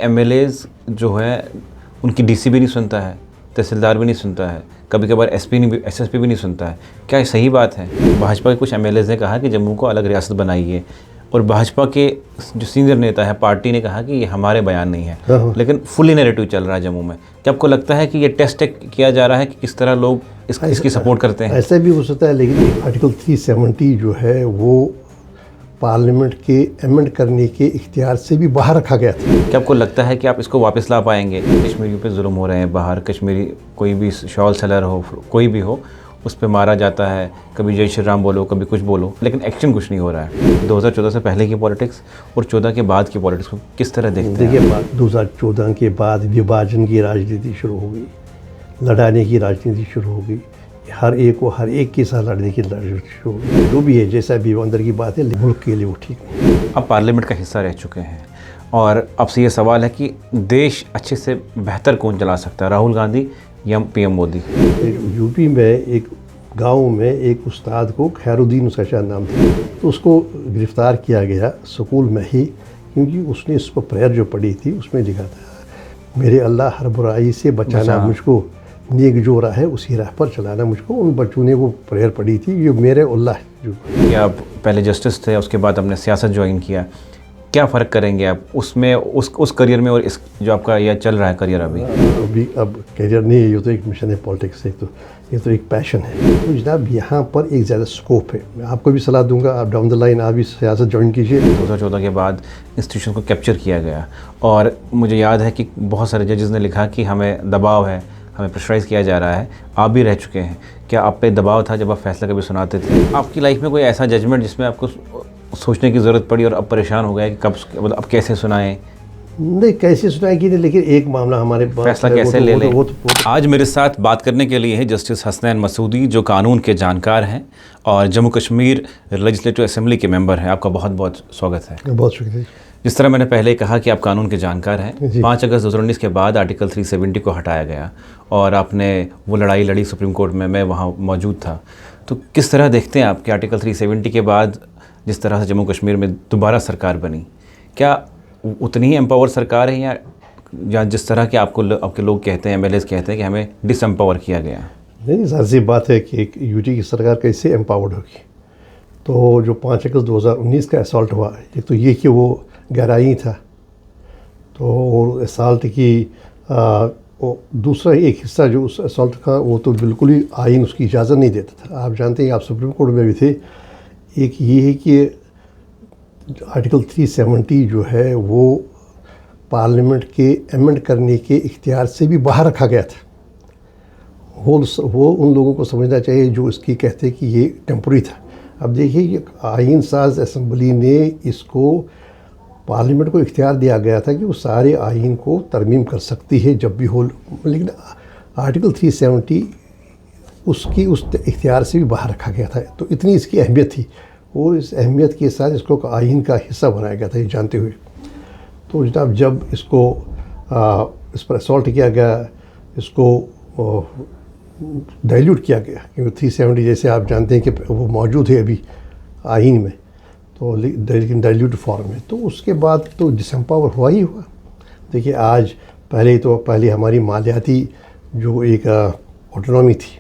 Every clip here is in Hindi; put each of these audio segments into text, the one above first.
एमएलएज जो है उनकी डीसी भी नहीं सुनता है, तहसीलदार भी नहीं सुनता है, कभी कभार एसपी नहीं एसएसपी भी नहीं सुनता है। क्या ये सही बात है? भाजपा के कुछ एमएलएज ने कहा कि जम्मू को अलग रियासत बनाइए, और भाजपा के जो सीनियर नेता है पार्टी ने कहा कि ये हमारे बयान नहीं है, लेकिन फुली नैरेटिव चल रहा है जम्मू में। क्या आपको लगता है कि ये टेस्ट किया जा रहा है कि किस तरह लोग इसकी सपोर्ट करते हैं? ऐसा भी हो सकता है, लेकिन आर्टिकल 370 जो है वो पार्लियामेंट के अमेंड करने के इख्तियार से भी बाहर रखा गया था। क्या आपको लगता है कि आप इसको वापस ला पाएंगे? कश्मीरियों पे जुल्म हो रहे हैं बाहर, कश्मीरी कोई भी शॉल सेलर हो, कोई भी हो, उस पर मारा जाता है, कभी जय श्री राम बोलो, कभी कुछ बोलो, लेकिन एक्शन कुछ नहीं हो रहा है। 2014 से पहले की पॉलिटिक्स और 14 के बाद की पॉलिटिक्स को किस तरह देखते हैं? देखिए, 2014 के बाद विभाजन की राजनीति शुरू हो गई, लड़ाने की राजनीति शुरू हो गई, हर एक के साथ लड़ने की राजनीति शुरू हो गई। जो भी है, जैसा भी अंदर की बात है, मुल्क के लिए वो ठीक नहीं। अब पार्लियामेंट का हिस्सा रह चुके हैं और अब से ये सवाल है कि देश अच्छे से बेहतर कौन चला सकता है, राहुल गांधी या पीएम मोदी? यूपी में एक गांव में एक उस्ताद को, खैरुद्दीन उसका शायद नाम था, तो उसको गिरफ्तार किया गया स्कूल में ही, क्योंकि उसने उस पर प्रेयर जो पढ़ी थी उसमें लिखा था, मेरे अल्लाह हर बुराई से बचाना मुझको, नेक जो राह है उसी राह पर चलाना मुझको। उन बच्चों ने वो प्रेयर पढ़ी थी, ये मेरे अल्लाह जो। क्या आप पहले जस्टिस थे, उसके बाद हमने सियासत ज्वाइन किया, क्या फ़र्क करेंगे आप उसमें, उस करियर में और इस जो आपका यह चल रहा है करियर अभी? अब करियर नहीं है, ये तो एक मिशन है पॉलिटिक्स से, तो ये तो एक पैशन है। तो जनाब यहाँ पर एक ज़्यादा स्कोप है। मैं आपको भी सलाह दूंगा, आप डाउन द लाइन आप भी सियासत ज्वाइन कीजिए। 2014 के बाद इंस्टीट्यूशन को कैप्चर किया गया और मुझे याद है कि बहुत सारे जजेस ने लिखा कि हमें दबाव है, हमें प्रेशराइज़ किया जा रहा है। आप भी रह चुके हैं, क्या आप पे दबाव था जब आप फैसला कभी सुनाते थे? आपकी लाइफ में कोई ऐसा जजमेंट जिसमें आपको सोचने की ज़रूरत पड़ी और अब परेशान हो गया कि कब, मतलब अब कैसे सुनाएं? नहीं, कैसे सुनाएगी नहीं, लेकिन एक मामला हमारे पास, फैसला कैसे ले लें? आज मेरे साथ बात करने के लिए है जस्टिस हसनैन मसूदी, जो कानून के जानकार हैं और जम्मू कश्मीर लेजिस्लेटिव असेंबली के मेंबर हैं। आपका बहुत बहुत स्वागत है। बहुत शुक्रिया। जिस तरह मैंने पहले कहा कि आप कानून के जानकार हैं, 5 अगस्त 2019 के बाद आर्टिकल 370 को हटाया गया और आपने वो लड़ाई लड़ी सुप्रीम कोर्ट में, मैं वहाँ मौजूद था। तो किस तरह देखते हैं आप कि आर्टिकल 370 के बाद जिस तरह से जम्मू कश्मीर में दोबारा सरकार बनी, क्या उतनी ही एम्पावर सरकार है या जिस तरह के आपके लोग कहते हैं, एमएलएज कहते हैं कि हमें डिसएम्पावर किया गया? नहीं, ज़ाहिर सी बात है कि यूटी की सरकार कैसे एम्पावर्ड होगी। तो जो 5 अगस्त 2019 का असॉल्ट हुआ, एक तो ये कि वो गहराई था, तो असॉल्ट की दूसरा एक हिस्सा जो उस असॉल्ट का, वो तो बिल्कुल ही आइन उसकी इजाज़त नहीं देता था। आप जानते हैं, आप सुप्रीम कोर्ट में भी थे। एक ये है कि आर्टिकल 370 जो है वो पार्लियामेंट के अमेंड करने के इख्तियार से भी बाहर रखा गया था। वो उन लोगों को समझना चाहिए जो इसकी कहते हैं कि ये टेम्पररी था। अब देखिए कि आइन साज असम्बली ने इसको, पार्लियामेंट को इख्तियार दिया गया था कि वो सारे आइन को तरमीम कर सकती है जब भी हो, लेकिन आर्टिकल 370 उसकी उस इख्तियार से भी बाहर रखा गया था। तो इतनी इसकी अहमियत थी और इस अहमियत के साथ इसको आइन का हिस्सा बनाया गया था, ये जानते हुए। तो जनाब जब इसको इस पर असॉल्ट किया गया, इसको डाइल्यूट किया गया, क्योंकि 370 जैसे आप जानते हैं कि वो मौजूद है अभी आइन में, तो लेकिन डाइल्यूट फॉर्म में, तो उसके बाद तो डिसएम्पावर हुआ ही हुआ। देखिए, आज पहले हमारी मालियाती जो एक ऑटोनॉमी थी,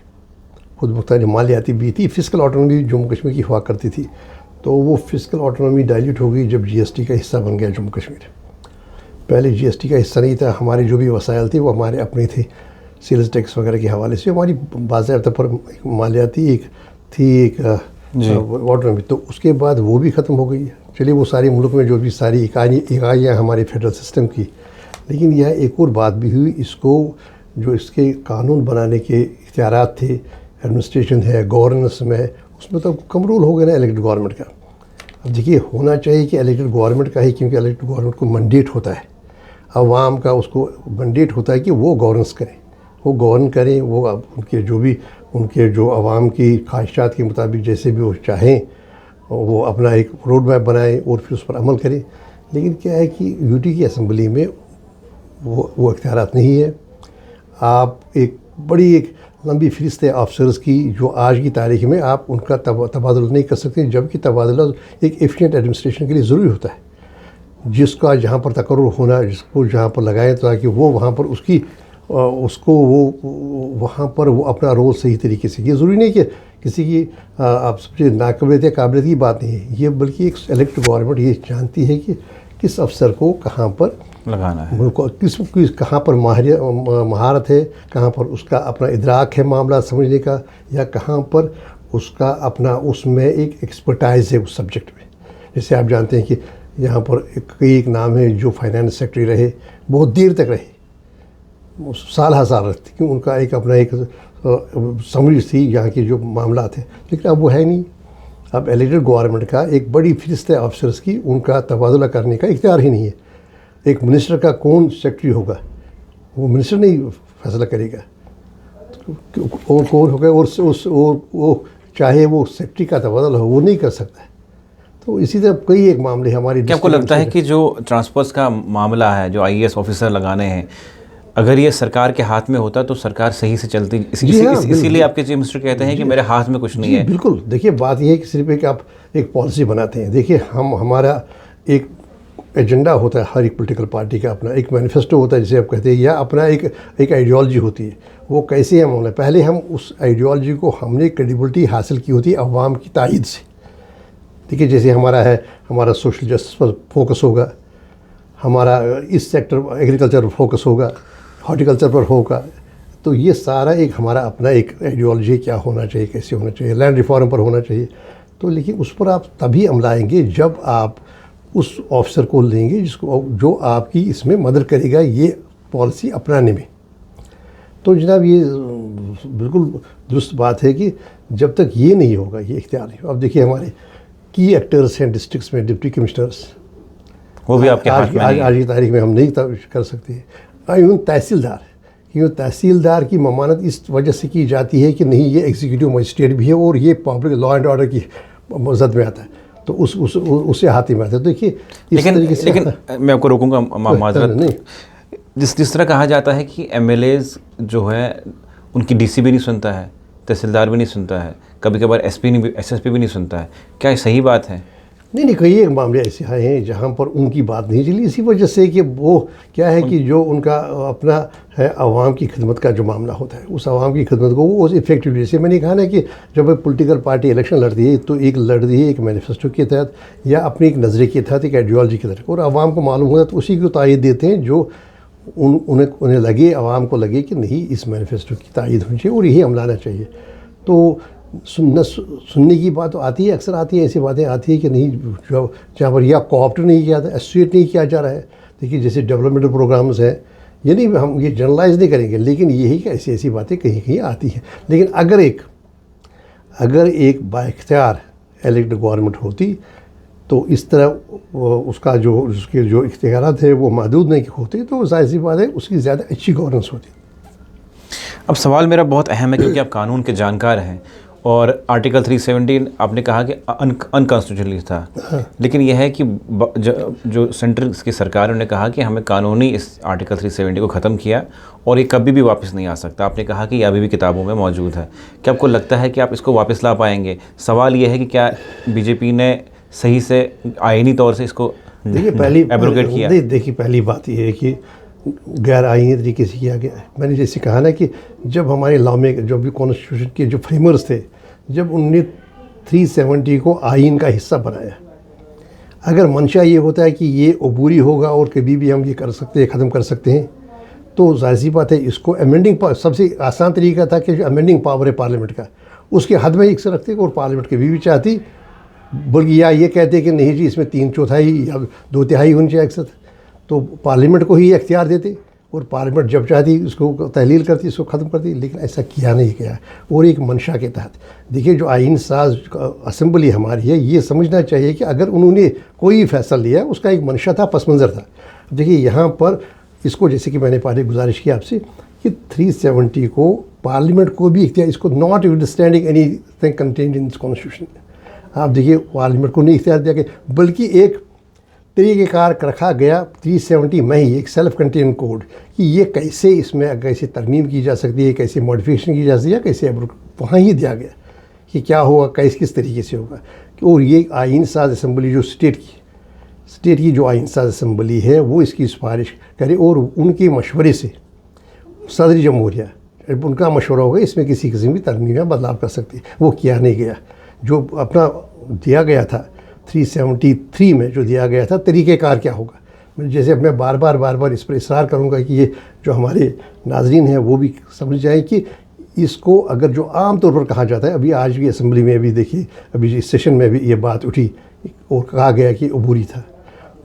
खुद मुख्तार मालियाती भी थी, फिस्कल ऑटोनॉमी जम्मू कश्मीर की हुआ करती थी, तो वो फिस्कल ऑटोनॉमी डाइल्यूट हो गई जब जीएसटी का हिस्सा बन गया जम्मू कश्मीर। पहले जीएसटी का हिस्सा नहीं था, हमारे जो भी वसाइल थे वो हमारे अपने थे, सेल्स टैक्स वगैरह के हवाले से हमारी बाज़ाब्ता पर मालियाती एक ऑटोनॉमी। तो उसके बाद वो भी ख़त्म हो गई है। चलिए, वो सारे मुल्क में जो भी सारी इकाइयाँ हमारे फेडरल सिस्टम की, लेकिन यह एक और बात भी हुई, इसको जो इसके कानून बनाने के इख्तियारात थे, एडमिनिस्ट्रेशन है, गवर्नेंस में, उसमें तो कम रोल हो गया ना इलेक्टेड गवर्नमेंट का। अब देखिए, होना चाहिए कि इलेक्टेड गवर्नमेंट का ही, क्योंकि इलेक्टेड गवर्नमेंट को मैंडेट होता है, अवाम का उसको मैंडेट होता है कि वो गवर्नेंस करें, वो गवर्न करें, वो उनके जो अवाम की ख्वाहिशात के मुताबिक जैसे भी वो चाहें वो अपना एक रोड मैप बनाएं और फिर उस पर अमल करें। लेकिन क्या है कि यूटी की असम्बली में वो इख्तियारात नहीं है। आप एक लंबी फ़हरिस्त है ऑफिसर्स की, जो आज की तारीख में आप उनका तबादला नहीं कर सकते, जबकि तबादला एक एफिशिएंट एडमिनिस्ट्रेशन के लिए ज़रूरी होता है। जिसका जहाँ पर तकर्रुर होना, जिसको जहाँ पर लगाएं ताकि वो वहाँ पर उसको वो वहाँ पर वो अपना रोल सही तरीके से, ये ज़रूरी नहीं कि किसी की आप समझे नाकाबिलियत या काबिलियत की बात नहीं है ये, बल्कि एक इलेक्टेड गवर्नमेंट ये जानती है कि किस अफसर को कहाँ पर लगाना है, किस कहाँ पर महारत है, कहाँ पर उसका अपना इदराक है मामला समझने का, या कहाँ पर उसका अपना उसमें एक एक्सपर्टाइज है उस सब्जेक्ट में। जैसे आप जानते हैं कि यहाँ पर एक नाम है जो फाइनेंस सेक्रेटरी रहे, बहुत देर तक रहे, साल हजार रखते, क्यों उनका एक अपना एक समझ थी यहाँ के जो मामला थे, लेकिन अब वो है नहीं। अब इलेक्टेड गवर्नमेंट का एक बड़ी फहरिस्त है ऑफिसर्स की, उनका तबादला करने का इख्तियार ही नहीं है। एक मिनिस्टर का कौन सेक्रेटरी होगा, वो मिनिस्टर नहीं फैसला करेगा, और कौन होगा, और वो चाहे वो सेक्रेटरी का तबादला हो वो नहीं कर सकता है। तो इसी तरह कई एक मामले हमारी। क्या आपको लगता है कि जो ट्रांसपोर्ट्स का मामला है, जो आईएएस ऑफिसर लगाने हैं, अगर ये सरकार के हाथ में होता तो सरकार सही से चलती, इसीलिए आपके चीफ मिनिस्टर कहते हैं कि मेरे हाथ में कुछ नहीं है? बिल्कुल। देखिए बात यह है कि सिर्फ एक आप एक पॉलिसी बनाते हैं। देखिए हमारा एक एजेंडा होता है हर एक पॉलिटिकल पार्टी का, अपना एक मैनिफेस्टो होता है जिसे आप कहते हैं, या अपना एक आइडियोलॉजी होती है। वो कैसे हम होना, पहले हम उस आइडियोलॉजी को हमने क्रेडिबिलिटी हासिल की होती है अवाम की तायद से। देखिए जैसे हमारा सोशल जस्टिस पर फोकस होगा, हमारा इस सेक्टर एग्रीकल्चर पर फोकस होगा, हॉर्टिकल्चर पर होगा, तो ये सारा एक हमारा अपना एक आइडियोलॉजी क्या होना चाहिए, कैसे होना चाहिए, लैंड रिफॉर्म पर होना चाहिए। तो लेकिन उस पर आप तभी अमलाएंगे जब आप उस ऑफिसर को लेंगे जो आपकी इसमें मदद करेगा ये पॉलिसी अपनाने में। तो जनाब ये बिल्कुल दुरुस्त बात है कि जब तक ये नहीं होगा, ये इख्तियार नहीं। अब देखिए हमारे की एक्टर्स हैं डिस्ट्रिक्ट्स में, डिप्टी कमिश्नर्स, वो भी आपके हाथ में नहीं है। आज की तारीख में हम नहीं कर सकते। इवन तहसीलदार, क्योंकि तहसीलदार की ममानत इस वजह से की जाती है कि नहीं ये एग्जीक्यूटिव मजिस्ट्रेट भी है और ये पब्लिक लॉ एंड ऑर्डर की जद में आता है, तो उससे हाथ ही में आता है। तो देखिए लेकिन मैं आपको रोकूंगा, माजरत नहीं, जिस तरह कहा जाता है कि एमएलएज जो है उनकी डीसी भी नहीं सुनता है, तहसीलदार भी नहीं सुनता है, कभी कभार एसएसपी भी नहीं सुनता है, क्या ये सही बात है? नहीं, कई एक मामले ऐसे आए हैं जहाँ पर उनकी बात नहीं चली, इसी वजह से कि वो क्या है कि जो उनका अपना है आवाम की खिदमत का जो मामला होता है, उस आवाम की खिदमत को वो इफेक्टिवली, जैसे मैंने कहा ना कि जब एक पॉलिटिकल पार्टी इलेक्शन लड़ती है तो एक लड़ती है एक मैनिफेस्टो के तहत या अपनी एक नज़रिए के तहत, एक आइडियोलॉजी के तहत, और आवाम को मालूम होता है तो उसी को तायद देते हैं जो उन्हें लगे, आवाम को लगे कि नहीं इस मैनिफेस्टो की तायद होनी चाहिए और यही अमलाना चाहिए। तो सुनने की बात तो आती है, अक्सर आती है, ऐसी बातें आती है कि नहीं जहाँ पर या कोऑप्ट नहीं किया था, एसोसिएट नहीं किया जा रहा है। देखिए जैसे डेवलपमेंटल प्रोग्राम्स हैं, ये नहीं हम ये जनरलाइज नहीं करेंगे, लेकिन यही कि ऐसी बातें कहीं कहीं आती हैं। लेकिन अगर एक बाइख्तियार इलेक्टेड गवर्नमेंट होती तो इस तरह उसका उसके जो इख्तियारात है वो महदूद नहीं होते, तो जाहिर सी बात है उसकी ज़्यादा अच्छी गवर्नेंस होती। अब सवाल मेरा बहुत अहम है क्योंकि आप कानून के जानकार हैं, और आर्टिकल 370 आपने कहा कि अनकॉन्स्टिट्यूशनली था। हाँ। लेकिन यह है कि जो सेंट्रल की सरकार ने कहा कि हमें कानूनी इस आर्टिकल 370 को ख़त्म किया और ये कभी भी वापस नहीं आ सकता। आपने कहा कि ये अभी भी किताबों में मौजूद है। क्या आपको लगता है कि आप इसको वापस ला पाएंगे? सवाल ये है कि क्या बीजेपी ने सही से आईनी तौर से इसको एब्रोगेट किया? देखिए पहली बात यह है कि गैर आईनी तरीके से किया गया है। मैंने जैसे कहा ना कि जब हमारे लॉ में जो भी कॉन्स्टिट्यूशन के जो फ्रेमर्स थे, जब उनने 370 को आइन का हिस्सा बनाया, अगर मंशा ये होता है कि ये अबूरी होगा और कभी भी हम ये कर सकते हैं, ख़त्म कर सकते हैं, तो जाहिर सी बात है इसको अमेंडिंग सबसे आसान तरीका था कि जो अमेंडिंग पावर है पार्लियामेंट का उसके हद में एक से रखते और पार्लियामेंट कभी भी चाहती, बल्कि या ये कहते कि नहीं जी इसमें 3/4 या 2/3 होनी चाहिए अक्सर, तो पार्लियामेंट को ही इख्तियार देते और पार्लियामेंट जब चाहती उसको तहलील करती, इसको ख़त्म करती। लेकिन ऐसा किया नहीं गया और एक मंशा के तहत। देखिए जो आइन साज असम्बली हमारी है, ये समझना चाहिए कि अगर उन्होंने कोई फैसला लिया उसका एक मंशा था, पस मंज़र था। देखिए यहाँ पर इसको जैसे कि मैंने पहले गुजारिश की आपसे कि 370 को पार्लियामेंट को भी इख्तियार, इसको not understanding any thing contained in this constitution, आप देखिए पार्लियामेंट को नहीं इख्तियार दिया गया, बल्कि एक तरीक़ेकार रखा गया 370 में ही एक सेल्फ कंटेन कोड कि ये कैसे इसमें कैसे तरमीम की जा सकती है, कैसे मॉडिफिकेशन की जा सकती है, कैसे वहाँ ही दिया गया कि क्या होगा, किस तरीके से होगा। और ये आइन साज असम्बली जो स्टेट की जो आइन साज असम्बली है वो इसकी सिफारिश करे और उनके मशवरे से सदर जमहूरिया उनका मशवरा होगा, इसमें किसी किस्म की तरमीम या बदलाव कर सकती है। वो किया नहीं गया। जो अपना दिया गया था 373 में जो दिया गया था, तरीक़ेकार क्या होगा, जैसे मैं बार बार इस पर इसरार करूँगा कि ये जो हमारे नाजरीन हैं वो भी समझ जाएँ कि इसको अगर जो आम तौर पर कहा जाता है, अभी आज भी असम्बली में भी देखिए, अभी इस सेशन में भी ये बात उठी और कहा गया कि अबूरी था।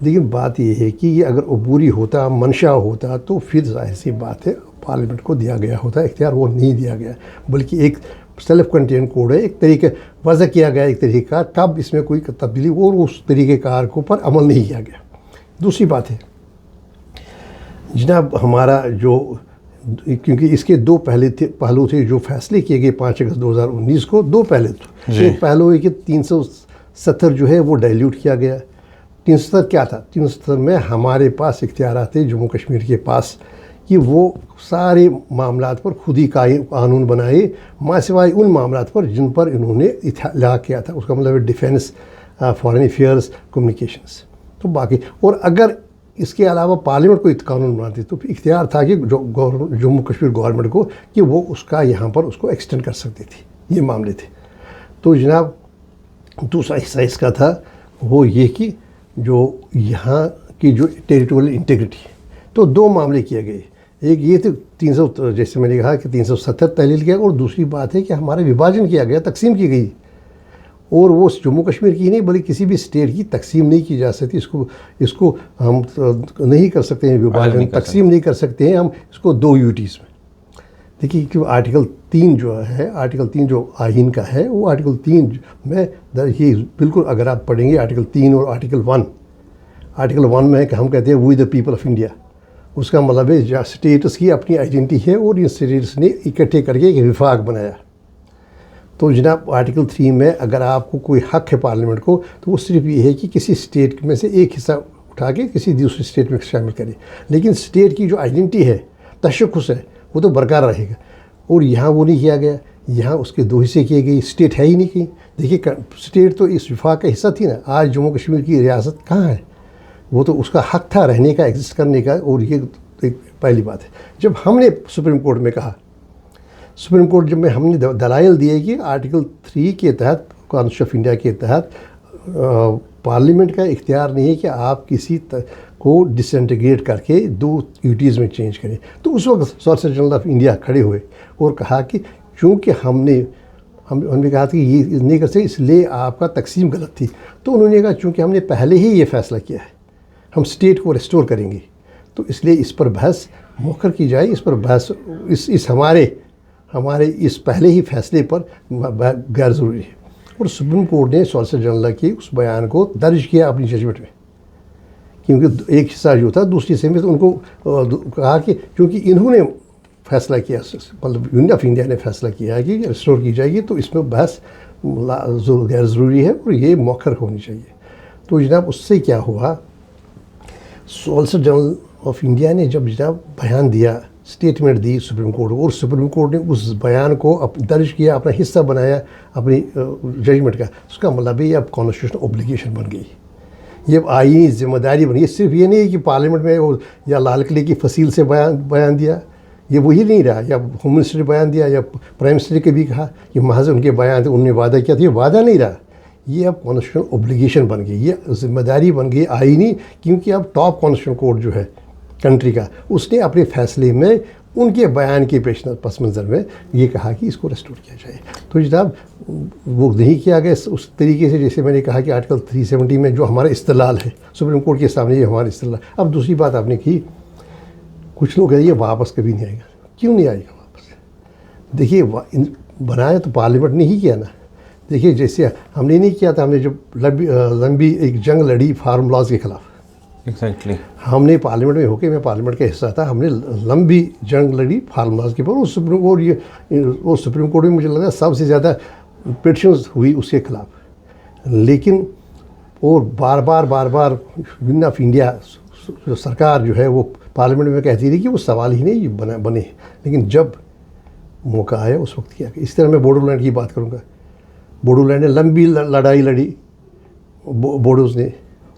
लेकिन बात ये है कि ये अगर अबूरी होता, मंशा होता, तो फिर जाहिर सी बात है पार्लियामेंट को दिया गया होता इख्तियार। वो नहीं दिया गया, बल्कि एक सेल्फ कंटेन कोड है, एक तरीके वज़ा किया गया एक तरीका, तब इसमें कोई तब्दीली और उस तरीक़ेकार को पर अमल नहीं किया गया। दूसरी बात है जनाब, हमारा जो, क्योंकि इसके दो पहलू थे जो फैसले किए गए 5 अगस्त 2019 को। दो पहले थे। एक पहलू है कि 370 जो है वो डाइल्यूट किया गया। 370 क्या था? 370 में हमारे पास इख्तियार थे जम्मू कश्मीर के पास कि वो सारे मामलात पर खुद ही कानून बनाए, माँ सिवाय उन मामलात पर जिन पर इन्होंने इत्तला किया था। उसका मतलब है डिफेंस, फॉरेन अफेयर्स, कम्युनिकेशंस। तो बाकी, और अगर इसके अलावा पार्लियामेंट को कानून बनाती तो इख्तियार था कि जो जम्मू कश्मीर गवर्नमेंट को कि वो उसका यहाँ पर उसको एक्सटेंड कर सकती थी। ये मामले थे। तो जनाब दूसरा हिस्सा इसका था वो ये कि जो यहाँ की जो टेरिटोरियल इंटीग्रिटी, तो दो मामले किए गए। एक ये तो 300, जैसे मैंने कहा कि 370 तहलील किया, और दूसरी बात है कि हमारा विभाजन किया गया, तकसीम की गई, और वो जम्मू कश्मीर की नहीं बल्कि किसी भी स्टेट की तकसीम नहीं की जा सकती। इसको हम नहीं कर सकते हैं विभाजन, तकसीम नहीं कर सकते हैं हम इसको 2 यूटीज़ में। देखिए कि आर्टिकल 3 जो है, आर्टिकल 3 जो आइन का है, वो आर्टिकल 3 में ये बिल्कुल, अगर आप पढ़ेंगे आर्टिकल 3 और आर्टिकल 1 में है कि हम कहते हैं we the people of India. उसका मतलब है जहाँ स्टेट्स की अपनी आइडेंटिटी है और इन स्टेट्स ने इकट्ठे करके एक विफाक बनाया। तो जनाब आर्टिकल 3 में अगर आपको कोई हक है पार्लियामेंट को, तो वो सिर्फ ये है कि किसी स्टेट में से एक हिस्सा उठा के किसी दूसरे स्टेट में शामिल करें, लेकिन स्टेट की जो आइडेंटिटी है, तशख़्ख़ुस है, वो तो बरकरार रहेगा। और यहाँ वो नहीं किया गया। यहाँ उसके 2 हिस्से किए गए, स्टेट है ही नहीं कहीं। देखिए स्टेट तो इस विफाक का हिस्सा थी ना। आज जम्मू कश्मीर की रियासत कहाँ है? वो तो उसका हक था रहने का, एग्जिस्ट करने का। और ये एक पहली बात है। जब हमने सुप्रीम कोर्ट में कहा, सुप्रीम कोर्ट जब में हमने दलाइल दिए कि आर्टिकल 3 के तहत, कॉन्स्टिट्यूशन ऑफ इंडिया के तहत पार्लियामेंट का इख्तियार नहीं है कि आप किसी को डिसइंटीग्रेट करके 2 यूटीज़ में चेंज करें। तो उस वक्त सॉलिसिटर जनरल ऑफ इंडिया खड़े हुए और कहा कि चूँकि हमने कहा था कि ये नहीं कर सकते, इसलिए आपका तकसीम गलत थी। तो उन्होंने कहा चूँकि हमने पहले ही ये फैसला किया है, हम स्टेट को रिस्टोर करेंगे, तो इसलिए इस पर बहस मौखर की जाए। इस पर बहस इस हमारे इस पहले ही फैसले पर गैर ज़रूरी है। और सुप्रीम कोर्ट ने सॉलिसिटर जनरल के उस बयान को दर्ज किया अपनी जजमेंट में, क्योंकि एक हिस्सा जो था दूसरे हिस्से में, तो उनको कहा कि क्योंकि इन्होंने फैसला किया, मतलब यूनियन ऑफ इंडिया ने फैसला किया है कि रिस्टोर की जाएगी, तो इसमें बहस गैर ज़रूरी है और ये मौखर होनी चाहिए। तो जनाब उससे क्या हुआ, सॉलिसिटर जनरल ऑफ इंडिया ने जब जनाब बयान दिया, स्टेटमेंट दी सुप्रीम कोर्ट को, और सुप्रीम कोर्ट ने उस बयान को दर्ज किया, अपना हिस्सा बनाया अपनी जजमेंट का, उसका मतलब है ये अब कॉन्स्टिट्यूशनल ऑब्लिगेशन बन गई, ये आईनी जिम्मेदारी बनी। सिर्फ ये नहीं है कि पार्लियामेंट में या लाल किले की फसील से बयान दिया, ये वही नहीं रहा, या होम मिनिस्टर ने बयान दिया या प्राइम मिनिस्टर के भी कहा कि महज उनके बयान थे, उन्होंने वादा किया था, ये वादा नहीं रहा, ये अब कॉन्स्टिट्यूशनल ऑब्लिगेशन बन गई, ये जिम्मेदारी बन गई आईनी। क्योंकि अब टॉप कॉन्स्टिट्यूशनल कोर्ट जो है कंट्री का, उसने अपने फैसले में उनके बयान के पस मंज़र में ये कहा कि इसको रेस्टोर किया जाए। तो जनाब वो नहीं किया गया उस तरीके से, जैसे मैंने कहा कि आर्टिकल 370 में जो हमारा इस्तेलाल है सुप्रीम कोर्ट के सामने, ये हमारा इस्तेलाल। अब दूसरी बात आपने की, कुछ लोग कहते हैं ये वापस कभी नहीं आएगा। क्यों नहीं आएगा वापस? देखिए बनाया तो पार्लियामेंट ने ही किया ना। देखिए जैसे हमने नहीं किया था, हमने जब लंबी एक जंग लड़ी फार्म लॉज के ख़िलाफ़, एग्जैक्टली हमने पार्लियामेंट में होके, मैं पार्लियामेंट का हिस्सा था, हमने लंबी जंग लड़ी फार्म लॉज के ऊपर। और सुप्रीम कोर्ट में मुझे लगा सबसे ज़्यादा पिटिशंस हुई उसके ख़िलाफ़। लेकिन और बार बार यूनियन ऑफ इंडिया जो सरकार जो है वो पार्लियामेंट में कहती रही कि वो सवाल ही नहीं बने। लेकिन जब मौका आया उस वक्त किया। इस तरह मैं बोडोलैंड की बात करूँगा। बोडोलैंड ने लंबी लड़ाई लड़ी बोडोज़ ने,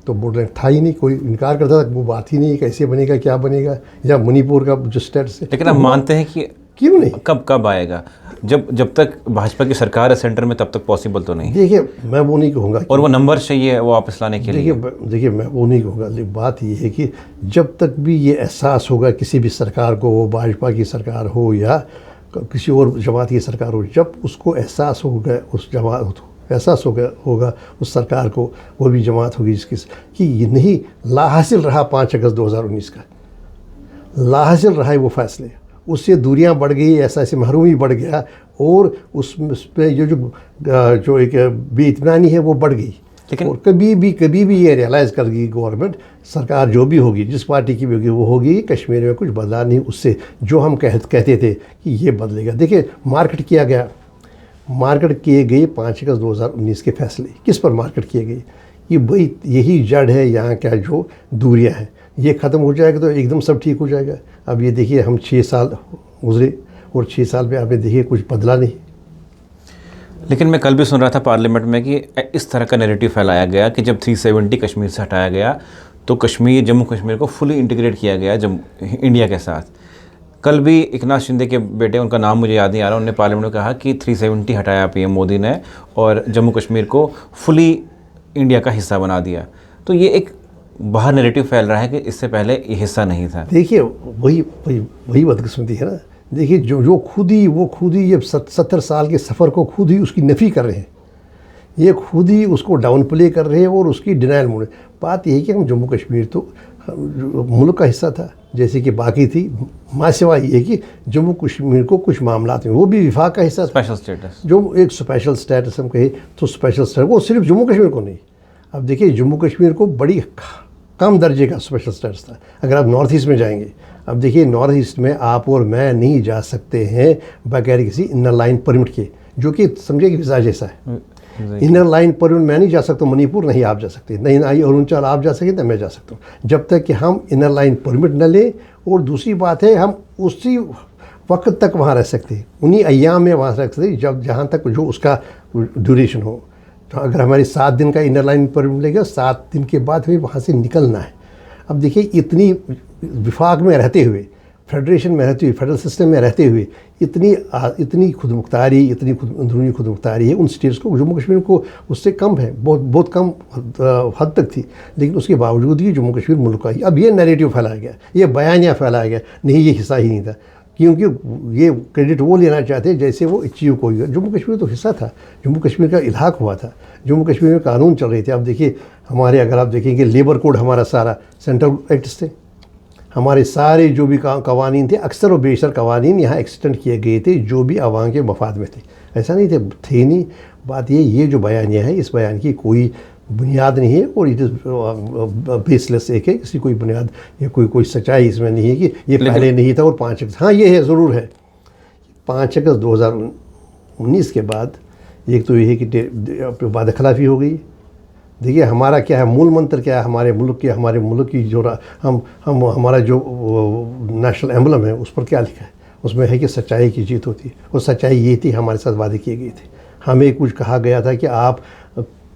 तो बॉर्डर था ही नहीं, कोई इनकार करता था, वो बात ही नहीं, कैसे बनेगा, क्या बनेगा, या मणिपुर का जो स्टेट्स है। लेकिन आप मानते हैं कि क्यों नहीं, कब आएगा? जब तक भाजपा की सरकार है सेंटर में, तब तक पॉसिबल तो नहीं। देखिए मैं वो नहीं कहूँगा, और वो नंबर चाहिए वो वापस लाने के लिए। देखिए मैं वो नहीं कहूँगा, लेकिन बात ये है कि जब तक भी ये एहसास होगा किसी भी सरकार को, वो भाजपा की सरकार हो या किसी और जमात की सरकार हो, जब उसको एहसास होगा, उस जमात एहसास होगा उस सरकार को, वो भी जमात होगी जिसकी, कि ये नहीं लाहासिल रहा 5 अगस्त 2019 का, लाहासिल रहा है वो फैसले, उससे दूरियां बढ़ गई, ऐसे महरूमी बढ़ गया, और उसमें जो एक बेइत्मीनानी है वो बढ़ गई। लेकिन और कभी भी ये रियलाइज़ कर गई गवर्नमेंट, सरकार जो भी होगी, जिस पार्टी की भी होगी, वो होगी कश्मीर में कुछ बदला नहीं उससे, जो हम कहते थे कि ये बदलेगा। देखिए मार्केट किया गया, मार्केट किए गए 5 अगस्त 2019 के फैसले, किस पर मार्केट किए गए? ये वही यही जड़ है यहाँ का, जो दूरियाँ हैं, ये ख़त्म हो जाएगा तो एकदम सब ठीक हो जाएगा। अब ये देखिए हम 6 साल गुजरे, और 6 साल में आपने देखिए कुछ बदला नहीं। लेकिन मैं कल भी सुन रहा था पार्लियामेंट में कि इस तरह का नैरेटिव फैलाया गया कि जब 370 कश्मीर से हटाया गया तो जम्मू कश्मीर को फुली इंटीग्रेट किया गया इंडिया के साथ। कल भी एकनाथ शिंदे के बेटे, उनका नाम मुझे याद नहीं आ रहा, उन्होंने पार्लियामेंट में कहा कि 370 हटाया पीएम मोदी ने और जम्मू कश्मीर को फुली इंडिया का हिस्सा बना दिया। तो ये एक बाहर नैरेटिव फैल रहा है कि इससे पहले ये हिस्सा नहीं था। देखिए वही बदकिस्मती है ना। देखिए जो खुद ही ये 70 साल के सफ़र को खुद ही उसकी नफ़ी कर रहे हैं, ये खुद ही उसको डाउन प्ले कर रहे हैं और उसकी डिनाइल मोड। बात यही कि हम जम्मू कश्मीर तो मुल्क का हिस्सा था जैसे कि बाकी थी, मासिवा ये कि जम्मू कश्मीर को कुछ मामलात में वो भी विफाक का हिस्सा था, स्पेशल स्टेटस, जो एक स्पेशल स्टेटस हम कहे तो स्पेशल स्टेटस वो सिर्फ जम्मू कश्मीर को नहीं। अब देखिए जम्मू कश्मीर को बड़ी कम दर्जे का स्पेशल स्टेटस था। अगर आप नॉर्थ ईस्ट में जाएंगे, अब देखिए नॉर्थ ईस्ट में आप और मैं नहीं जा सकते हैं बगैर किसी इनर लाइन परमिट के, जो कि समझे कि वीज़ा जैसा है। इनर लाइन परमिट मैं नहीं जा सकता, मणिपुर नहीं आप जा सकते, नहीं अरुणाचल आप जा सकते, तो मैं जा सकता हूँ, जब तक कि हम इनर लाइन परमिट न लें। और दूसरी बात है हम उसी वक्त तक वहाँ रह सकते हैं, उन्हीं अय्याम में वहाँ रह सकते जब जहाँ तक जो उसका ड्यूरेशन हो। तो अगर हमारी 7 दिन का इनर लाइन परमिट लेगा, 7 दिन के बाद हमें वहाँ से निकलना है। अब देखिए इतनी विफाक में रहते हुए, फेडरेशन में रहते हुए, फेडरल सिस्टम में रहते हुए इतनी खुदमुख्तारी, इतनी अंदरूनी खुदमुख्तारी है उन स्टेट्स को, जम्मू कश्मीर को उससे कम है, बहुत कम हद तक थी। लेकिन उसके बावजूद ही जम्मू कश्मीर मुल्क का ही। अब ये नैरेटिव फैलाया गया, ये बयानिया फैलाया गया, नहीं ये हिस्सा ही नहीं था, क्योंकि ये क्रेडिट वो लेना चाहते जैसे वो अचीव कोई। जम्मू कश्मीर तो हिस्सा था, जम्मू कश्मीर का इल्हाक हुआ था, जम्मू कश्मीर में कानून चल रहे थे। अब देखिए हमारे, अगर आप देखेंगे लेबर कोड हमारा सारा सेंट्रल एक्ट्स थे, हमारे सारे जो भी कवानीन थे, अक्सर और बेशतर कवानीन यहाँ एक्सटेंड किए गए थे जो भी आवाम के मफाद में थे, ऐसा नहीं थे नहीं। बात ये जो बयानिया है, इस बयान की कोई बुनियाद नहीं है और इट इज़ बेसलेस एक है, इसकी कोई बुनियाद या कोई सच्चाई इसमें नहीं है कि ये पहले नहीं था और 5 अगस्त। हाँ ये है, ज़रूर है, 5 अगस्त 2019 के बाद एक तो ये है कि वादा खिलाफ़ी हो गई। देखिए हमारा क्या है, मूल मंत्र क्या है हमारे मुल्क की जो हम हमारा जो नेशनल एम्बलम है उस पर क्या लिखा है? उसमें है कि सच्चाई की जीत होती है, और सच्चाई ये थी, हमारे साथ वादे किए गए थे। हमें कुछ कहा गया था कि आप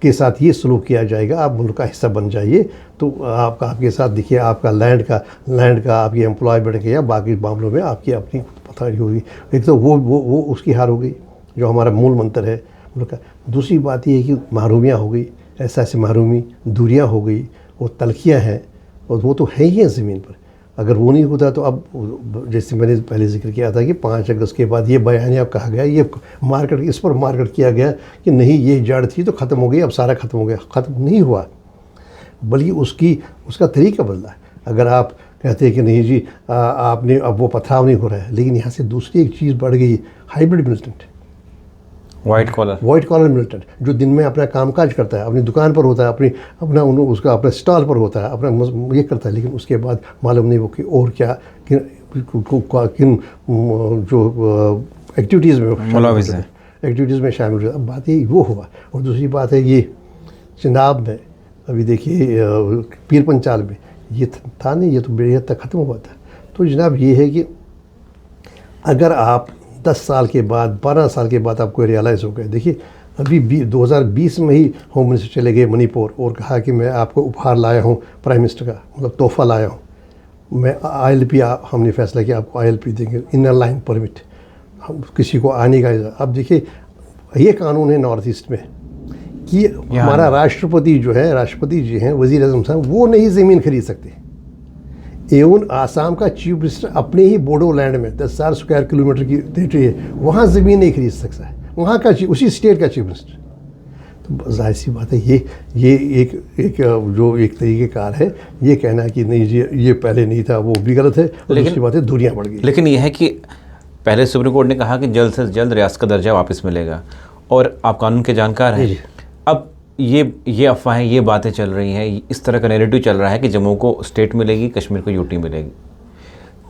के साथ ये सलूक किया जाएगा, आप मुल्क का हिस्सा बन जाइए, तो आपके साथ देखिए आपका लैंड का आपकी एम्प्लॉयमेंट के या बाकी मामलों में आपकी अपनी पथारी होगी। एक तो वो उसकी हार हो गई जो हमारा मूल मंत्र है मुल्क का। दूसरी बात ये है कि महरूमियाँ हो गई, ऐसे महरूमी, दूरियाँ हो गई और तलखियाँ हैं, और वो तो है ही है ज़मीन पर। अगर वो नहीं होता तो अब जैसे मैंने पहले जिक्र किया था कि 5 अगस्त के बाद ये बयानिया कहा गया, ये इस पर मार्केट किया गया कि नहीं ये जड़ थी तो ख़त्म हो गई, अब सारा ख़त्म हो गया। ख़त्म नहीं हुआ, बल्कि उसका तरीका बदला। अगर आप कहते हैं कि नहीं जी आपने अब वो पथराव नहीं हो रहा है, लेकिन यहाँ से दूसरी एक चीज़ बढ़ गई, hybrid militant, white collar militant, जो दिन में अपना कामकाज करता है, अपनी दुकान पर होता है, अपने स्टॉल पर होता है, अपना ये करता है, लेकिन उसके बाद मालूम नहीं वो कि और क्या किन जो एक्टिविटीज़ में शामिल हुआ। अब बात ये वो हुआ। और दूसरी बात है ये चिनाब में, अभी देखिए पीर पंचाल में ये था नहीं, ये तो बड़ी हद तक ख़त्म हुआ था। तो जनाब ये है कि अगर आप 10 साल के बाद, 12 साल के बाद आपको रियलाइज़ हो गया, देखिए अभी 2020 में ही होम मिनिस्टर चले गए मणिपुर और कहा कि मैं आपको उपहार लाया हूँ प्राइम मिनिस्टर का, मतलब तोहफा लाया हूँ, मैं ILP हमने फैसला किया आपको ILP देंगे, इनर लाइन परमिट, हम किसी को आने का। अब देखिए ये कानून है नॉर्थ ईस्ट में कि हमारा राष्ट्रपति जो है, राष्ट्रपति जी हैं, वज़ीर आज़म साहब, वो नहीं ज़मीन खरीद सकते। एवं आसाम का चीफ मिनिस्टर अपने ही बोडो लैंड में 10,000 स्क्वायर किलोमीटर की टेरिटरी है, वहाँ ज़मीन नहीं खरीद सकता है, वहाँ का उसी स्टेट का चीफ मिनिस्टर। तो जाहिर सी बात है ये एक जो एक तरीक़ेकार है, ये कहना कि नहीं ये पहले नहीं था, वो भी गलत है। और दूसरी बात है दूरियाँ बढ़ गई। लेकिन यह है कि पहले सुप्रीम कोर्ट ने कहा कि जल्द से जल्द रियासत का दर्जा वापस मिलेगा, और आप कानून के जानकार हैं। अब ये अफवाहें, ये बातें चल रही हैं, इस तरह का नैरेटिव चल रहा है कि जम्मू को स्टेट मिलेगी, कश्मीर को UT मिलेगी।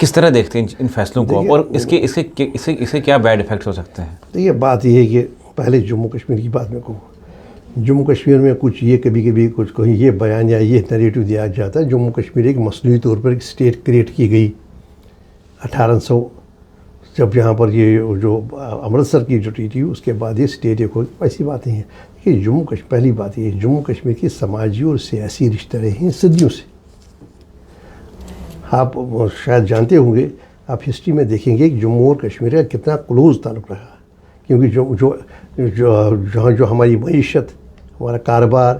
किस तरह देखते हैं इन फैसलों को, और इसके क्या बैड इफेक्ट्स हो सकते हैं? देखिए बात ये है कि पहले जम्मू कश्मीर की बात में कहूँ, जम्मू कश्मीर में कुछ ये कभी कुछ कहीं ये बयान या ये नैरेटिव दिया जाता है, जम्मू कश्मीर एक मसनूई तौर पर एक स्टेट क्रिएट की गई 1800, जब यहाँ पर ये जो अमृतसर की जो ट्रीटी हुई उसके बाद ये स्टेट एक हो, ऐसी बात नहीं है कि जम्मू कश्मीर, पहली बात ये जम्मू कश्मीर के समाजी और सियासी रिश्ते रहे हैं सदियों से। आप शायद जानते होंगे, आप हिस्ट्री में देखेंगे कि जम्मू और कश्मीर का कितना क्लोज़ ताल्लुक़ रहा, क्योंकि जो हमारी मईशत, हमारा कारोबार,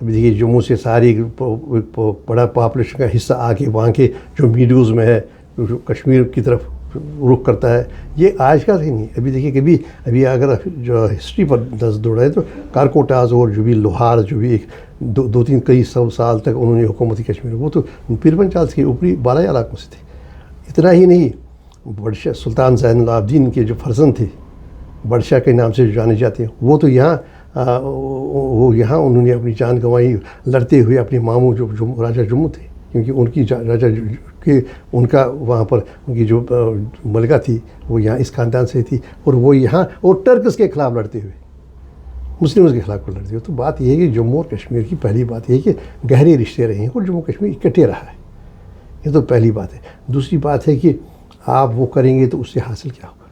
अभी देखिए जम्मू से सारी बड़ा पॉपुलेशन का हिस्सा आके वहाँ के जो मीडियोज़ में है, जो कश्मीर की तरफ रुख करता है, ये आज का ही नहीं। अभी देखिए अभी अगर जो हिस्ट्री पर नज़र दौड़ाए तो कारकोटाज और जो भी लोहार, जो भी एक दो तीन कई सौ साल तक उन्होंने हुकूमत की कश्मीर, वो तो पीरपंचाल के ऊपरी बालाई इलाकों से थे। इतना ही नहीं, बादशाह सुल्तान ज़ैनुल आबिदीन के जो फर्जंद थे, बादशाह के नाम से जाने जाते हैं, वो तो यहाँ उन्होंने अपनी जान गंवाई लड़ते हुए अपने मामू जो राजा जम्मू थे, क्योंकि उनकी राजा के उनका वहाँ पर उनकी जो मलका थी वो यहाँ इस ख़ानदान से थी, और वो यहाँ और टर्कस के ख़िलाफ़ लड़ते हुए, मुस्लिम्स के ख़िलाफ़ लड़ते हुए। तो बात यह है कि जम्मू और कश्मीर की पहली बात यह है कि गहरे रिश्ते रहे हैं और जम्मू कश्मीर इकट्ठे रहा है, ये तो पहली बात है। दूसरी बात है कि आप वो करेंगे तो उससे हासिल क्या होगा।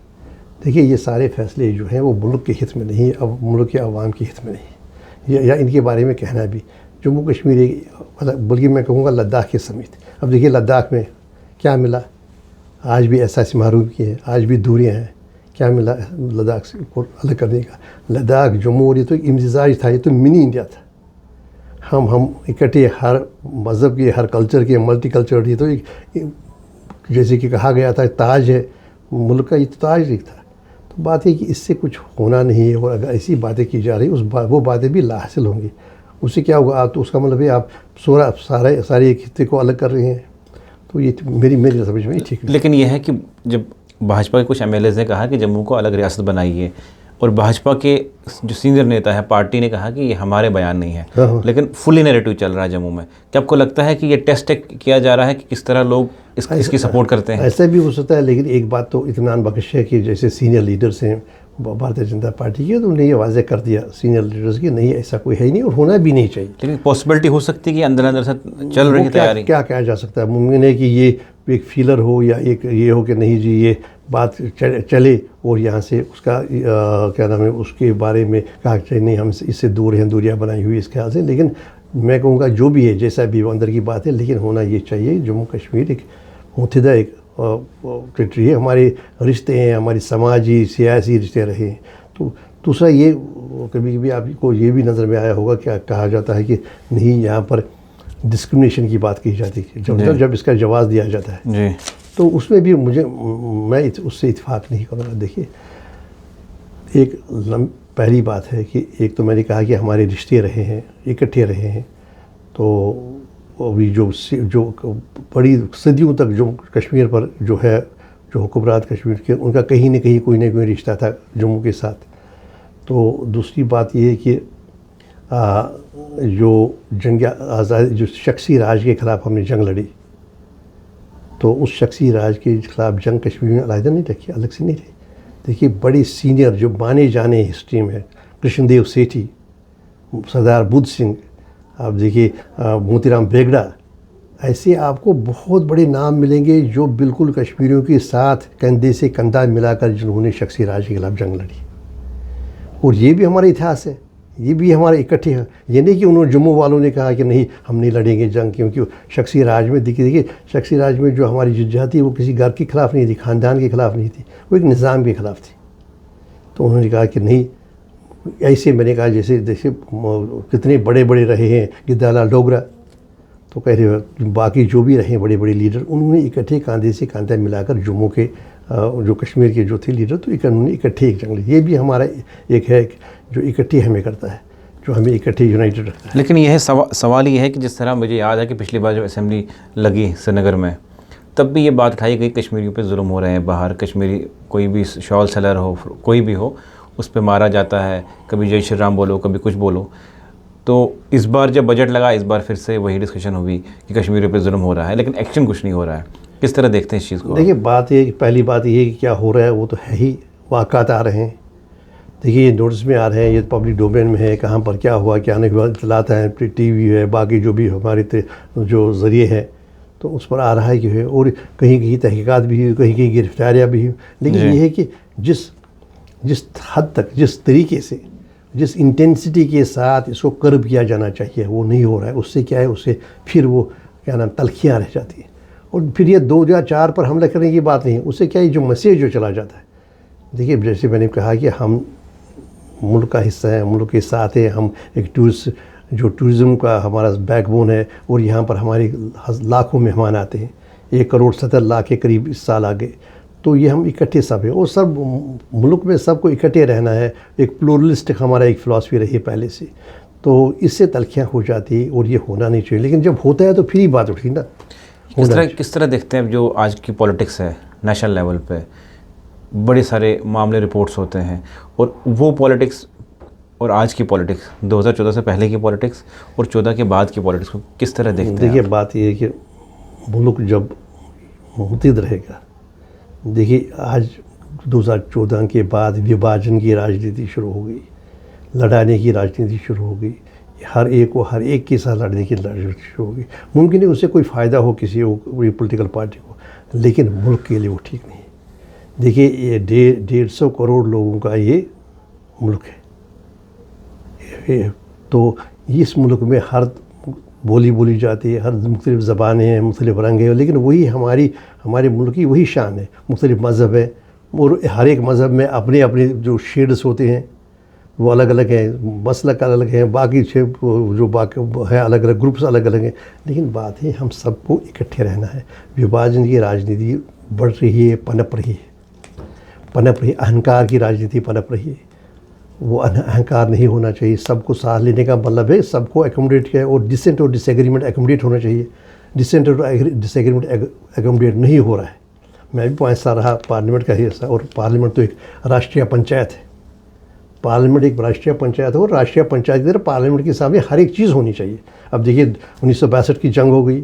देखिए ये सारे फैसले जो हैं वो मुल्क के हित में नहीं, अब मुल्क के अवाम के हित में नहीं, या इनके बारे में कहना भी। जम्मू कश्मीर एक, बल्कि मैं कहूँगा लद्दाख के समेत। अब देखिए लद्दाख में क्या मिला, आज भी ऐसा महरूम की है, आज भी दूरियाँ हैं, क्या मिला लद्दाख से को अलग करने का। लद्दाख जम्मू और ये तो एक इम्तिजाज था, ये तो मिनी इंडिया था। हम इकट्ठे हर मज़हब के, हर कल्चर के, मल्टी कल्चर, ये तो एक जैसे कि कहा गया था ताज है मुल्क का, ये तो ताज एक था। तो बात है कि इससे कुछ होना नहीं है, और अगर ऐसी बातें की जा रही वो बातें भी लाहासिल होंगी। उससे क्या होगा, आप तो उसका मतलब है आप सारे एक हिस्से को अलग कर रहे हैं। तो ये मेरी समझ में ठीक है। लेकिन यह है कि जब भाजपा के कुछ MLAs ने कहा कि जम्मू को अलग रियासत बनाइए, और भाजपा के जो सीनियर नेता है पार्टी ने कहा कि ये हमारे बयान नहीं है, लेकिन फुली नैरेटिव चल रहा है जम्मू में। क्या आपको लगता है कि ये टेस्ट किया जा रहा है कि किस तरह लोग इसकी सपोर्ट करते हैं? ऐसा भी हो सकता है, लेकिन एक बात तो इत्मीनान बख्श है कि जैसे सीनियर लीडर्स हैं भारतीय जनता पार्टी के, तो उन्हें ये वाज़ेह कर दिया सीनियर लीडर्स की, नहीं ऐसा कोई है ही नहीं और होना भी नहीं चाहिए। लेकिन पॉसिबिलिटी हो सकती है कि अंदर अंदर से चल रही तैयारी। क्या कहा जा सकता है, मुमकिन है कि ये एक फीलर हो या एक ये हो कि नहीं जी ये बात चले और यहाँ से उसका क्या नाम है उसके बारे में कहा चाहिए नहीं हम इससे दूर हैं, दूरियाँ बनाई हुई इस ख्याल से। लेकिन मैं कहूँगा जो भी है, जैसा भी वो अंदर की बात है, लेकिन होना ये चाहिए जम्मू कश्मीर एक मुतहदा एक टेरिटरी है, हमारे रिश्ते हैं, हमारी समाजी सियासी रिश्ते रहे हैं। तो दूसरा ये कभी कभी आपको ये भी नज़र में आया होगा, क्या कहा जाता है कि नहीं यहाँ पर डिस्क्रिमिनेशन की बात की जाती है, जब इसका जवाब दिया जाता है जी, तो उसमें भी मैं उससे इत्तेफाक नहीं करूँगा। देखिए एक पहली बात है कि एक तो मैंने कहा कि हमारे रिश्ते रहे हैं, इकट्ठे रहे हैं, तो अभी जो बड़ी सदियों तक जो कश्मीर पर जो है जो हुक्मरान कश्मीर के, उनका कहीं ना कहीं कोई ना कोई रिश्ता था जम्मू के साथ। तो दूसरी बात ये है कि जो जंग आज़ादी, जो शख्सी राज के ख़िलाफ़ हमने जंग लड़ी, तो उस शख्सी राज के ख़िलाफ़ जंग कश्मीर में अलग नहीं रखी, अलग से नहीं रही। देखिए बड़े सीनियर जो माने जाने हिस्ट्री में, कृष्णदेव सेठी, सरदार बुद्ध सिंह, आप देखिए मोतीराम बेगड़ा, ऐसे आपको बहुत बड़े नाम मिलेंगे जो बिल्कुल कश्मीरियों के साथ कंधे से कंधा मिलाकर जिन्होंने शख्सी राज के खिलाफ जंग लड़ी। और ये भी हमारा इतिहास है, ये भी हमारे इकट्ठे हैं। ये नहीं कि उन्होंने जम्मू वालों ने कहा कि नहीं हम नहीं लड़ेंगे जंग, क्योंकि शख्सी राज में देखिए शख्सी राज में जो हमारी जिद्दत थी वो किसी घर के ख़िलाफ़ नहीं थी, ख़ानदान के ख़िलाफ़ नहीं थी, वो एक निज़ाम के ख़िलाफ़ थी। तो उन्होंने कहा कि नहीं, ऐसे मैंने कहा जैसे जैसे कितने बड़े बड़े रहे हैं गिद्दालाल डोगरा, तो कह रहे बाकी जो भी रहे बड़े बड़े लीडर, उन्होंने इकट्ठे कंधे से कंधा मिलाकर जम्मू के जो कश्मीर के जो थे लीडर, तो उन्होंने इकट्ठे एक जंग। ये भी हमारा एक है जो इकट्ठे हमें करता है, जो हमें इकट्ठे यूनाइटेड रखता है। लेकिन यह सवाल ये है कि जिस तरह मुझे याद है कि पिछली बार जब असेंबली लगी श्रीनगर में, तब भी ये बात उठाई गई कश्मीरियों पे जुल्म हो रहे हैं, बाहर कश्मीरी कोई भी शॉल सेलर हो, कोई भी हो, उस पर मारा जाता है, कभी जय श्री राम बोलो, कभी कुछ बोलो। तो इस बार जब बजट लगा, इस बार फिर से वही डिस्कशन हुई कि कश्मीरियों पे जुल्म हो रहा है, लेकिन एक्शन कुछ नहीं हो रहा है। किस तरह देखते हैं इस चीज़ को? देखिए बात ये, पहली बात ये कि क्या हो रहा है वो तो है ही, वाक़ात आ रहे हैं। देखिए ये नोटिस में आ रहे हैं, ये पब्लिक डोमेन में है, कहाँ पर क्या हुआ क्या नहीं हुआ इतलात है, टीवी है, बाकी जो भी हमारे जो ज़रिए हैं तो उस पर आ रहा है कि है। और कहीं कहीं तहकीकात भी हुई, कहीं कहीं गिरफ्तारियाँ भी हुई। लेकिन ये है कि जिस हद तक, जिस तरीके से, जिस इंटेंसिटी के साथ इसको कर्ब किया जाना चाहिए वो नहीं हो रहा है। उससे क्या है, उससे फिर वो क्या नाम तलखियाँ रह जाती हैं, और फिर ये 2004 पर हमला करने की बात नहीं है। उससे क्या है, जो मैसेज जो चला जाता है। देखिए जैसे मैंने कहा कि हम मुल्क का हिस्सा है, मुल्क के साथ है, हम एक टूरिज़्म का हमारा बैकबोन है, और यहाँ पर हमारे लाखों मेहमान आते हैं, 1,70,00,000 के करीब इस साल आ गए। तो ये हम इकट्ठे सब हैं, और सब मुल्क में सबको इकट्ठे रहना है। एक प्लूरलिस्टिक हमारा एक फ़िलासफ़ी रही है पहले से, तो इससे तलखियाँ हो जाती है और ये होना नहीं चाहिए। लेकिन जब होता है तो फिर ही बात उठती ना। किस तरह देखते हैं जो आज की पॉलिटिक्स है नेशनल लेवल पे, बड़े सारे मामले रिपोर्ट्स होते हैं, और वो पॉलिटिक्स और आज की पॉलिटिक्स, 2014 से पहले की पॉलिटिक्स और 14 के बाद की पॉलिटिक्स को किस तरह देखते हैं? देखिए बात ये है कि मुल्क जब मुतहिद रहेगा, देखिए आज 2014 के बाद विभाजन की राजनीति शुरू हो गई, लड़ाने की राजनीति शुरू हो गई, हर एक के साथ लड़ने की राजनीति शुरू हो गई। मुमकिन है उससे कोई फ़ायदा हो किसी पॉलिटिकल पार्टी को, लेकिन मुल्क के लिए वो ठीक नहीं है। देखिए ये 150 करोड़ लोगों का ये मुल्क है, तो इस मुल्क में हर बोली जाती है, हर मुख्तलिफ़ ज़बानें हैं, मुख्तलिफ़ रंग है, लेकिन वही हमारे मुल्क की वही शान है। मुख्तलिफ़ मज़हब है, और हर एक मज़हब में अपने अपने जो शेड्स होते हैं वो अलग अलग हैं, मसलक अलग हैं, बाकी जो बाकी है अलग अलग ग्रुप्स अलग अलग हैं। लेकिन बात है हम सबको इकट्ठे रहना है। विभाजन की राजनीति बढ़ रही है, पनप रही है, अहंकार की राजनीति पनप रही है। वो अहंकार नहीं होना चाहिए। सबको साथ लेने का मतलब है सबको एकोमोडेट किया, और डिसेंट और डिसएग्रीमेंट एकोमोडेट होना चाहिए। डिसेंट और डिसएग्रीमेंट एकोमोडेट नहीं हो रहा है। मैं भी 5 साल रहा पार्लियामेंट का हिस्सा, और पार्लियामेंट तो एक राष्ट्रीय पंचायत है। पार्लियामेंट एक राष्ट्रीय पंचायत है, और राष्ट्रीय पंचायत की तरह पार्लियामेंट के सामने हर एक चीज़ होनी चाहिए। अब देखिए 1962 की जंग हो गई,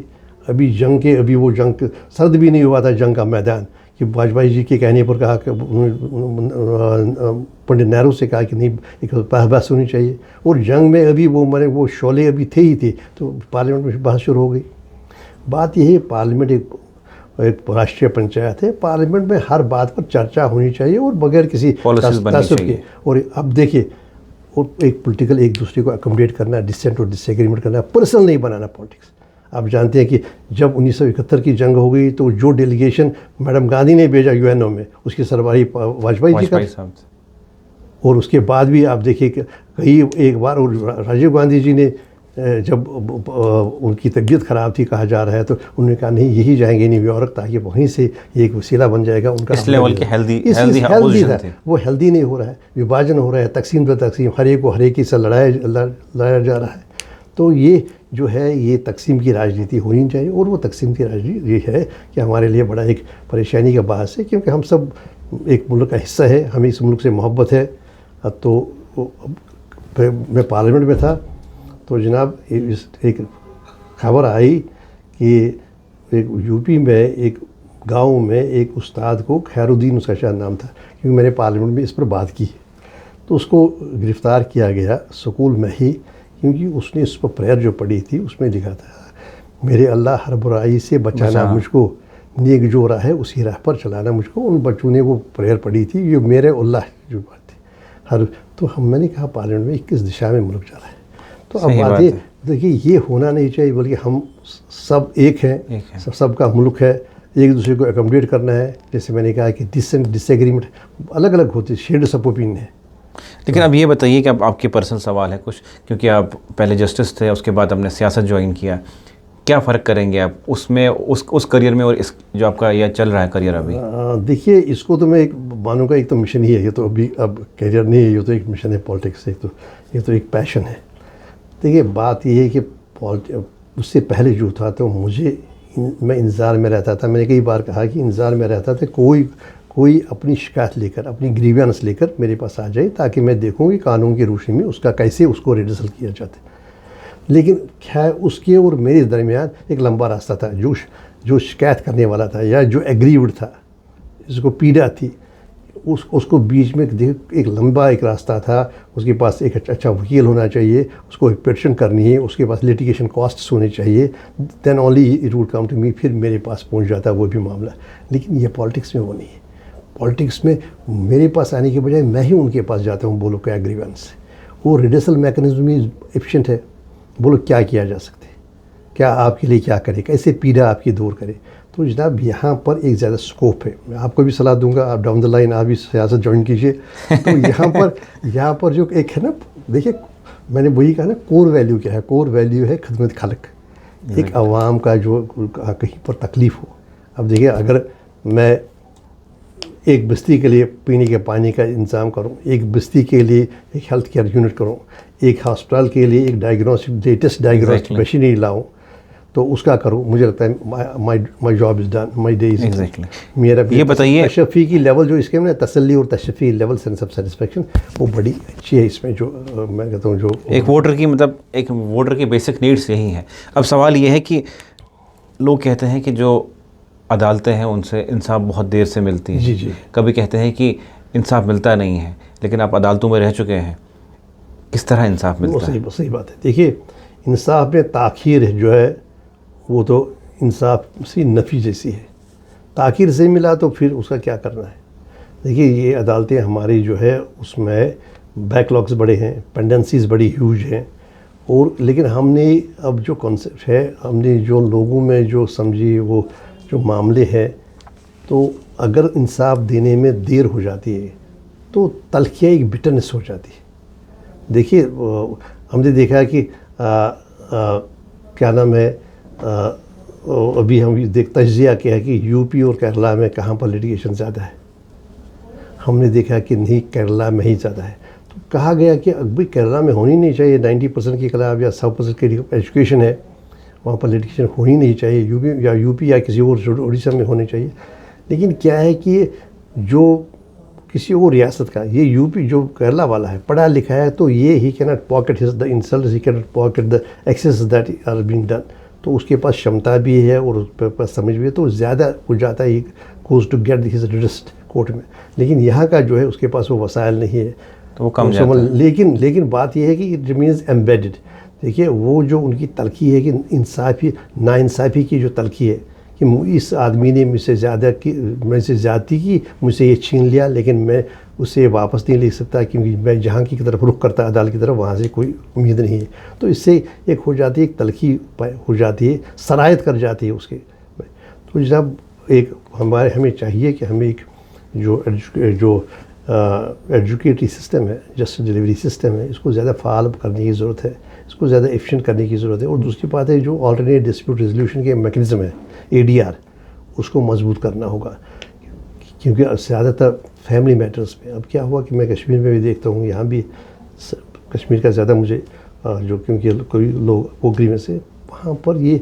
अभी वो जंग सर्द भी नहीं हुआ था जंग का मैदान, कि वाजपेयी जी के कहने पर कहा कि पंडित नेहरू से कहा कि नहीं एक बहस होनी चाहिए, और जंग में अभी वो शोले अभी थे ही थे, तो पार्लियामेंट में बहस शुरू हो गई। बात यह है पार्लियामेंट एक राष्ट्रीय पंचायत है, पार्लियामेंट में हर बात पर चर्चा होनी चाहिए और बगैर किसी तासुब के। और अब देखिए और एक पॉलिटिकल एक दूसरे को अकोमोडेट करना, डिसेंट और डिसएग्रीमेंट करना, पर्सनल नहीं बनाना पॉलिटिक्स। आप जानते हैं कि जब 1971 की जंग हो गई तो जो डेलीगेशन मैडम गांधी ने भेजा यूएनओ में, उसकी सरबराही वाजपेयी जी का, और उसके बाद भी आप देखिए कई एक बार राजीव गांधी जी ने जब उनकी तबीयत ख़राब थी कहा जा रहा है, तो उन्होंने कहा नहीं यही जाएंगे न्यूयॉर्क, ताकि वहीं से एक वसीला बन जाएगा उनका। इस लेवल के हेल्दी था, वो हेल्दी नहीं हो रहा है, विभाजन हो रहा है, तकसीम पर तकसीम, हर एक को हर एक से लड़ाया जा रहा है। तो ये जो है ये तकसीम की राजनीति होनी चाहिए, और वो तकसीम की राजनीति ये है कि हमारे लिए बड़ा एक परेशानी का बात है, क्योंकि हम सब एक मुल्क का हिस्सा है, हमें इस मुल्क से मोहब्बत है। तो मैं पार्लियामेंट में था तो जनाब एक खबर आई कि एक यूपी में एक गांव में एक उस्ताद को, खैरुद्दीन उसका शायद नाम था, क्योंकि मैंने पार्लियामेंट में इस पर बात की, तो उसको गिरफ़्तार किया गया स्कूल में ही, क्योंकि उसने इस पर प्रेयर जो पढ़ी थी उसमें लिखा था मेरे अल्लाह हर बुराई से बचाना मुझको, नेक जो राह है उसी राह पर चलाना मुझको। उन बच्चों ने वो प्रेयर पढ़ी थी, ये मेरे अल्लाह जो बात थी, हर तो मैंने कहा पार्लियामेंट में किस दिशा में मुल्क जा रहा है। तो अब सही बात बात ये है। देखिए, ये होना नहीं चाहिए, बल्कि हम सब एक हैं, सबका मुल्क है, एक दूसरे को एकोमोडेट करना है। जैसे मैंने कहा कि डिसएग्रीमेंट अलग अलग होते हैं, शेड्स ऑफ ओपिनियन है। लेकिन अब ये बताइए कि अब आपके पर्सनल सवाल है कुछ, क्योंकि आप पहले जस्टिस थे, उसके बाद आपने सियासत ज्वाइन किया, क्या फ़र्क करेंगे आप उसमें, उस करियर में और इस जो आपका यह चल रहा है करियर अभी? देखिए, इसको तो मैं एक मानूंगा, एक तो मिशन ही है ये, तो अभी अब करियर नहीं है, ये तो एक मिशन है पॉलिटिक्स, ये तो एक पैशन है। देखिए, बात ये है कि उससे पहले जो था तो मैं इंतज़ार में रहता था। मैंने कई बार कहा कि इंतज़ार में रहता था कोई अपनी शिकायत लेकर, अपनी ग्रीवेंस लेकर मेरे पास आ जाए, ताकि मैं देखूँ कि कानून की रोशनी में उसका कैसे उसको रिड्यूसल किया जाता है। लेकिन खैर, उसके और मेरे दरमियान एक लंबा रास्ता था। जो शिकायत करने वाला था या जो एग्रीव्ड था, जिसको पीड़ा थी, उसको बीच में एक लंबा एक रास्ता था। उसके पास एक अच्छा वकील होना चाहिए, उसको एक पिटीशन करनी है, उसके पास लिटिगेशन कॉस्ट्स होने चाहिए, then only it would come to me, फिर मेरे पास पहुंच जाता वो भी मामला। लेकिन ये पॉलिटिक्स में वो नहीं है। पॉलिटिक्स में मेरे पास आने के बजाय मैं ही उनके पास जाता हूँ, बोलो क्या ग्रीवेंस है। वो रिड्यूसल मैकेनिज्म ही एफिशिएंट है। बोलो क्या किया जा सकता है, क्या आपके लिए क्या करे, कैसे पीड़ा आपकी दूर करे। तो जनाब, यहाँ पर एक ज़्यादा स्कोप है। मैं आपको भी सलाह दूंगा, आप डाउन द लाइन आप भी सियासत ज्वाइन कीजिए। तो यहाँ पर जो एक है ना, देखिए मैंने वही कहा ना, कोर वैल्यू क्या है? कोर वैल्यू है खिदमत खल्क, एक आवाम का जो कहीं पर तकलीफ़ हो। अब देखिए, अगर मैं एक बस्ती के लिए पीने के पानी का इंतज़ाम करूं, एक बस्ती के लिए एक हेल्थ केयर यूनिट करूं, एक हॉस्पिटल के लिए एक लेटेस्ट डायग्नोस्टिक मशीनरी लाऊं, तो उसका करूं, मुझे लगता है my job is done, my day is done. मेरा ये बताइए, तशफ़ी की लेवल जो इसके में तसल्ली और तशफ़ी लेवल, सेंस ऑफ सेटिस्फेक्शन, वो बड़ी अच्छी है इसमें। जो मैं कहता हूँ, जो एक वोटर की मतलब एक वोटर की बेसिक नीड्स यही है। अब सवाल ये है कि लोग कहते हैं कि जो अदालतें हैं उनसे इंसाफ बहुत देर से मिलती है। जी। कभी कहते हैं कि इंसाफ मिलता नहीं है, लेकिन आप अदालतों में रह चुके हैं, किस तरह इंसाफ मिलता है? सही बात है। देखिए, इंसाफ में ताख़ीर जो है वो तो इंसाफ सी नफ़ी जैसी है। ताख़ीर से मिला तो फिर उसका क्या करना है। देखिए, ये अदालतें हमारी जो है उसमें बैकलॉग्स बड़े हैं, पेंडेंसीज़ बड़ी ह्यूज हैं। और लेकिन हमने अब जो कॉन्सेप्ट है, हमने जो लोगों में जो समझी, वो जो मामले हैं, तो अगर इंसाफ देने में देर हो जाती है तो तल्खियाँ एक बिटरनेस हो जाती है। देखिए, हमने देखा कि क्या नाम है, अभी हम तज्जिया किया कि यूपी और केरला में कहाँ पर लिटिगेशन ज़्यादा है। हमने देखा कि नहीं, केरला में ही ज़्यादा है। तो कहा गया कि अभी केरला में होनी नहीं चाहिए, 90% के खिलाफ या 100% की एजुकेशन है, वहाँ पर लिटिगेशन होनी नहीं चाहिए, यूपी या किसी और उड़ीसा में होनी चाहिए। लेकिन क्या है कि जो किसी और रियासत का, ये यूपी जो केरला वाला है, पढ़ा लिखा है, तो ये he can not pocket the insult, he can not pocket the excess that are being done. तो उसके पास क्षमता भी है और उसके पास समझ भी है, तो ज़्यादा हो जाता है, goes to get his reduced court में। लेकिन यहाँ का जो है उसके पास वो वसाइल नहीं है, तो वो कम जाता है। लेकिन बात यह है कि इट रिमेन्स एम्बेडेड। देखिए, वो जो उनकी तलखी है कि नाइंसाफ़ी की जो तलखी है कि इस आदमी ने मुझसे ज़्यादती की, मुझसे ये छीन लिया, लेकिन मैं उसे वापस नहीं ले सकता, क्योंकि मैं जहाँ की तरफ रुख करता अदालत की तरफ, वहाँ से कोई उम्मीद नहीं है। तो इससे एक हो जाती है, एक तलखी हो जाती है, सरायत कर जाती है उसके। तो जनाब, हमें चाहिए कि हमें एक जो एजुकेटरी सिस्टम है, जस्टिस डिलीवरी सिस्टम है, इसको ज़्यादा फ़ाल करने की ज़रूरत है, इसको ज़्यादा एफिशिएंट करने की ज़रूरत है। और दूसरी बात है, जो ऑल्टरनेट डिस्प्यूट रेजोल्यूशन के मैकेनिज़्म है, ADR, उसको मजबूत करना होगा। क्योंकि ज़्यादातर फैमिली मैटर्स में, अब क्या हुआ कि मैं कश्मीर में भी देखता हूँ, यहाँ भी कश्मीर का ज़्यादा मुझे जो, क्योंकि कोई लोग पोखरी में से, वहाँ पर ये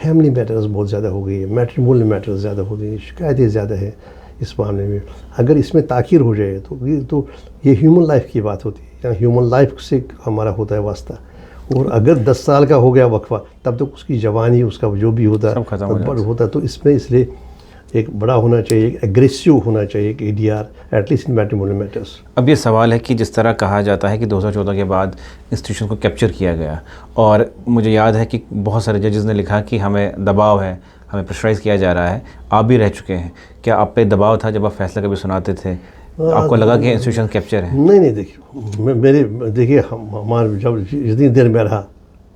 फैमिली मैटर्स बहुत ज़्यादा हो गई है, मैट्रिमोनियल मैटर्स ज़्यादा हो गई है, शिकायतें ज़्यादा है इस मामले में। अगर इसमें ताख़ीर हो जाए तो ये ह्यूमन लाइफ की बात होती है, या ह्यूमन लाइफ से हमारा होता है वास्ता। और अगर 10 साल का हो गया वक्फा, तब तक उसकी जवानी, उसका जो भी होता है, तो इसमें इसलिए एक बड़ा होना चाहिए, एक एग्रेसिव होना चाहिए कि ADR at least in matrimonial matters. अब ये सवाल है कि जिस तरह कहा जाता है कि 2014 के बाद इंस्टीट्यूशन को कैप्चर किया गया, और मुझे याद है कि बहुत सारे जजेस ने लिखा कि हमें दबाव है, हमें प्रेशराइज़ किया जा रहा है। आप भी रह चुके हैं, क्या आप पे दबाव था जब आप फैसला कभी सुनाते थे, आपको लगा कि इंस्टीट्यूशन कैप्चर है? नहीं नहीं, देखिए मेरे देखिए हमारे जब जितनी देर में रहा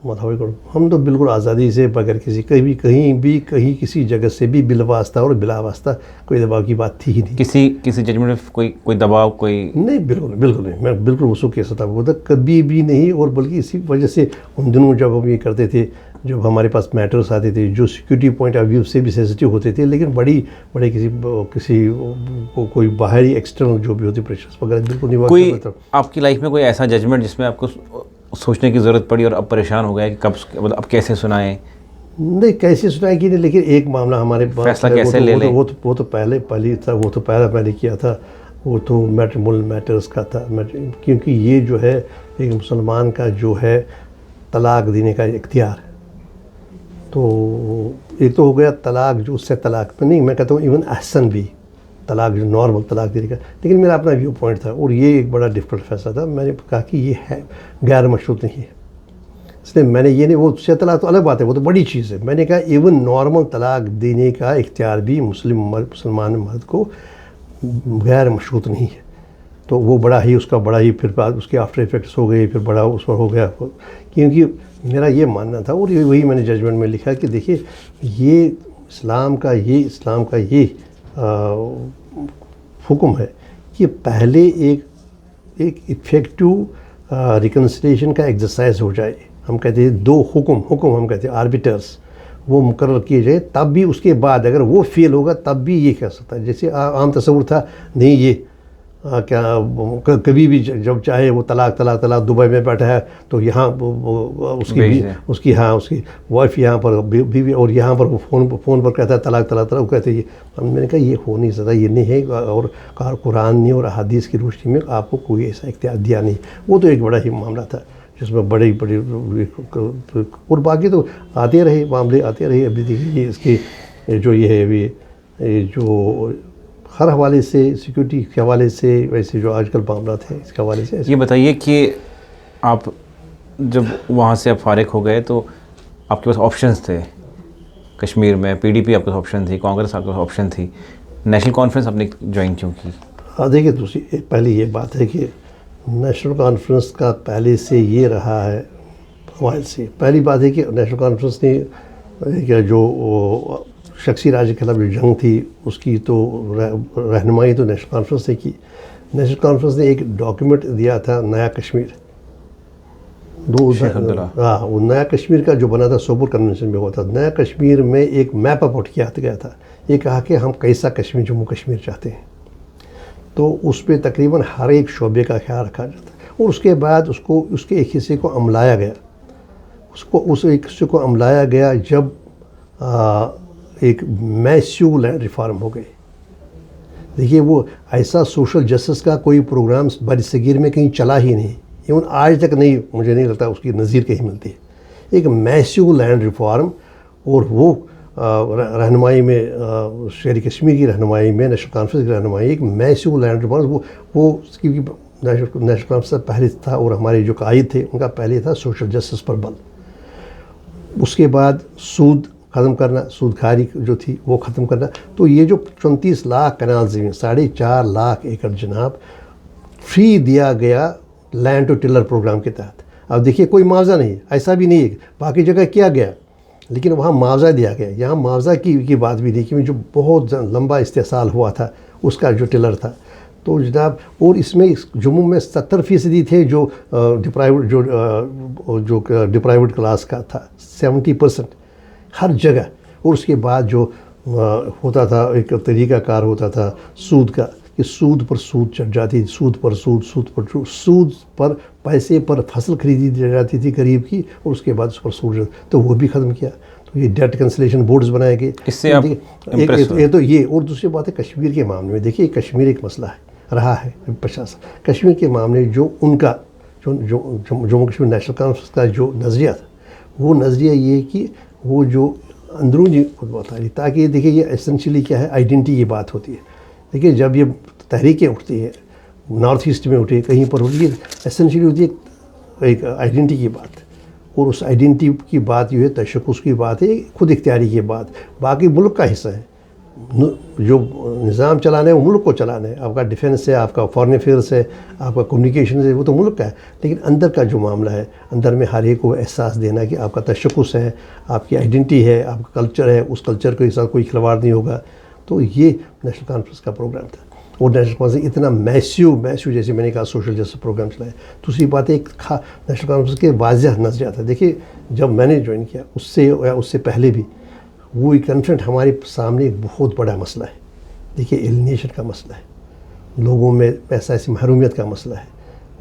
मतलब हम तो बिल्कुल आज़ादी से बगैर किसी कहीं किसी जगह से भी बिलवास्ता और बिला वास्ता कोई दबाव की बात थी ही नहीं। किसी जजमेंट में कोई दबाव कोई नहीं, बिल्कुल नहीं, मैं बिल्कुल उसको के साथ आपको बता कभी भी नहीं। और बल्कि इसी वजह से उन दिनों जब हम ये करते थे, जब हमारे पास मैटर्स आते थे जो सिक्योरिटी पॉइंट ऑफ व्यू से भी सेंसिटिव होते थे, लेकिन बड़े किसी कोई बाहरी एक्सटर्नल जो भी होती प्रेशर्स वगैरह बिल्कुल नहीं। कोई आपकी लाइफ में कोई ऐसा जजमेंट जिसमें आपको सोचने की ज़रूरत पड़ी और अब परेशान हो गया कि कब मतलब अब कैसे सुनाएं? नहीं, कैसे सुनाए कि नहीं, लेकिन एक मामला हमारे पास फैसला कैसे ले लें? वो तो पहले था, वो तो पहला मैंने किया था, वो तो मैट्रिमोनियल मैटर्स का था। क्योंकि ये जो है एक मुसलमान का जो है तलाक देने का इख्तियार है। तो एक तो हो गया तलाक, जो उससे तलाक में नहीं, मैं कहता हूँ इवन एहसन भी तलाक, जो नॉर्मल तलाक देने का, लेकिन मेरा अपना व्यू पॉइंट था और ये एक बड़ा डिफिकल्ट फैसला था। मैंने कहा कि ये है गैर मशरूत नहीं है, इसलिए मैंने ये नहीं, वो उससे तलाक तो अलग बात है, वो तो बड़ी चीज़ है। मैंने कहा इवन नॉर्मल तलाक देने का इख्तियार भी मुसलमान मर्द को गैर मशरूत नहीं है। तो वो उसका बड़ा ही फिर बाद उसके आफ्टर इफेक्ट्स हो गए, फिर बड़ा उस पर हो गया, क्योंकि मेरा ये मानना था और वही मैंने जजमेंट में लिखा कि देखिए ये इस्लाम का ये हुक्म है कि पहले एक इफ़ेक्टिव रिकन्सिलिएशन का एक्सरसाइज हो जाए। हम कहते हैं दो हुक्म हम कहते हैं आर्बिटर्स, वो मुकर्रर किए जाए, तब भी उसके बाद अगर वो फेल होगा तब भी ये कह सकता है। जैसे आम तस्वुर था, नहीं ये कभी भी जब चाहे वो तलाक दुबई में बैठा है तो यहाँ उसकी वाइफ यहाँ पर बीवी, और यहाँ पर वो फ़ोन पर कहता है तलाक वो कहते हैं ये। मैंने कहा ये हो नहीं सकता, ये नहीं है, और कुरान ने और हदीस की रोशनी में आपको कोई ऐसा इख्तियार दिया नहीं। वो तो एक बड़ा ही मामला था जिसमें बड़े और बाकी तो आते रहे मामले आते रहे। अभी देखिए इसके जो ये है अभी जो हर हवाले से सिक्योरिटी के हवाले से, वैसे जो आजकल मामला थे इसके हवाले से। ये बताइए कि आप जब वहाँ से आप फारिग हो गए तो आपके पास ऑप्शंस थे कश्मीर में, पीडीपी आपके पास ऑप्शन थी, कांग्रेस आपके पास ऑप्शन थी, नेशनल कॉन्फ्रेंस आपने ज्वाइन क्यों की? हाँ देखिए, दूसरी पहली ये बात है कि नेशनल कॉन्फ्रेंस का पहले से ये रहा है हमारे से। पहली बात है कि नेशनल कॉन्फ्रेंस ने जो शख्सी राज के खिलाफ जो जंग थी उसकी तो रहनुमाई तो नेशनल कॉन्फ्रेंस ने की। नेशनल कॉन्फ्रेंस ने एक डॉक्यूमेंट दिया था नया कश्मीर, हाँ, वो नया कश्मीर का जो बना था सोपोर कन्वेंशन में हुआ था। नया कश्मीर में एक मैप आउट किया गया था, ये कहा कि हम कैसा कश्मीर जम्मू कश्मीर चाहते हैं। तो उस पर तकरीबन हर एक शोबे का ख्याल रखा जाता है और उसके बाद उसके एक हिस्से को अमलाया गया। उस एक हिस्से को अमलाया गया जब एक मैसिव लैंड रिफॉर्म हो गई। देखिए वो ऐसा सोशल जस्टिस का कोई प्रोग्राम बरसगीर में कहीं चला ही नहीं, इवन आज तक नहीं, मुझे नहीं लगता उसकी नज़ीर कहीं मिलती है। एक मैसिव लैंड रिफॉर्म, और वो रहनुमाई में शेर कश्मीर की रहनुमाई में, नेशनल कॉन्फ्रेंस की रहनुमाई, एक मैसिव लैंड रिफॉर्म, वो क्योंकि नेशनल कॉन्फ्रेंस पहले था और हमारे जो कायद थे उनका पहले था सोशल जस्टिस पर बल। उसके बाद सूद ख़त्म करना, सूदखारी जो थी वो ख़त्म करना। तो ये जो 34 लाख कनाल ज़मीन, 4.5 लाख एकड़ जनाब फ्री दिया गया लैंड टू टिलर प्रोग्राम के तहत। अब देखिए कोई मुआवजा नहीं, ऐसा भी नहीं है बाकी जगह किया गया, लेकिन वहाँ मुआवजा दिया गया। यहाँ मुआवजा की बात भी नहीं, क्योंकि जो बहुत लंबा इस्तेसाल हुआ था उसका जो टिलर था। तो जनाब, और इसमें जम्मू में 70% थे जो डिप्राइव्ड क्लास का था, 70% हर जगह। और उसके बाद जो होता था एक तरीक़ाकार होता था सूद का, कि सूद पर सूद चढ़ जाती, सूद पर पैसे पर फसल खरीदी जाती थी गरीब की, और उसके बाद उस पर सूद, तो वो भी ख़त्म किया। तो ये डेट कैंसिलेशन बोर्ड्स बनाए गए। इससे आप एक तो ये, और दूसरी बात है कश्मीर के मामले में। देखिए कश्मीर एक मसला है रहा है प्रशासन, कश्मीर के मामले जो उनका जो जम्मू कश्मीर नेशनल कॉन्फ्रेंस का जो नज़रिया था, वो नज़रिया ये कि वो जो अंदरूनी बता रही, ताकि देखिए ये एसेंशियली क्या है, आइडेंटिटी की बात होती है। देखिए जब ये तहरीकें उठती है, नॉर्थ ईस्ट में उठी है, कहीं पर उठी है, एसेंशियली होती है एक आइडेंटिटी की बात, और उस आइडेंटिटी की बात ये है, तशक्कुस की बात है, खुद इख्तियारी की बात। बाकी मुल्क का हिस्सा है, जो निज़ाम चलाना है वो मुल्क को चलाना है। आपका डिफेंस है, आपका फॉरेन अफेयर्स है, आपका कम्युनिकेशन है, वो तो मुल्क का है। लेकिन अंदर का जो मामला है, अंदर में हर एक को एहसास देना कि आपका तशख़्ख़ुस है, आपकी आइडेंटिटी है, आपका कल्चर है, उस कल्चर के साथ कोई खिलवाड़ नहीं होगा। तो ये नेशनल कॉन्फ्रेंस का प्रोग्राम था। और नेशनल कॉन्फ्रेंस इतना मैसिव जैसे मैंने कहा सोशल जस्टिस प्रोग्राम चलाया। दूसरी बात है, नेशनल कॉन्फ्रेंस के वाज़ेह नज़र आता है। देखिए, जब मैंने ज्वाइन किया उससे या उससे पहले भी वो कॉन्फ्रेंस हमारे सामने एक बहुत बड़ा मसला है। देखिए, एलिनेशन का मसला है, लोगों में पैसा ऐसी महरूमियत का मसला है,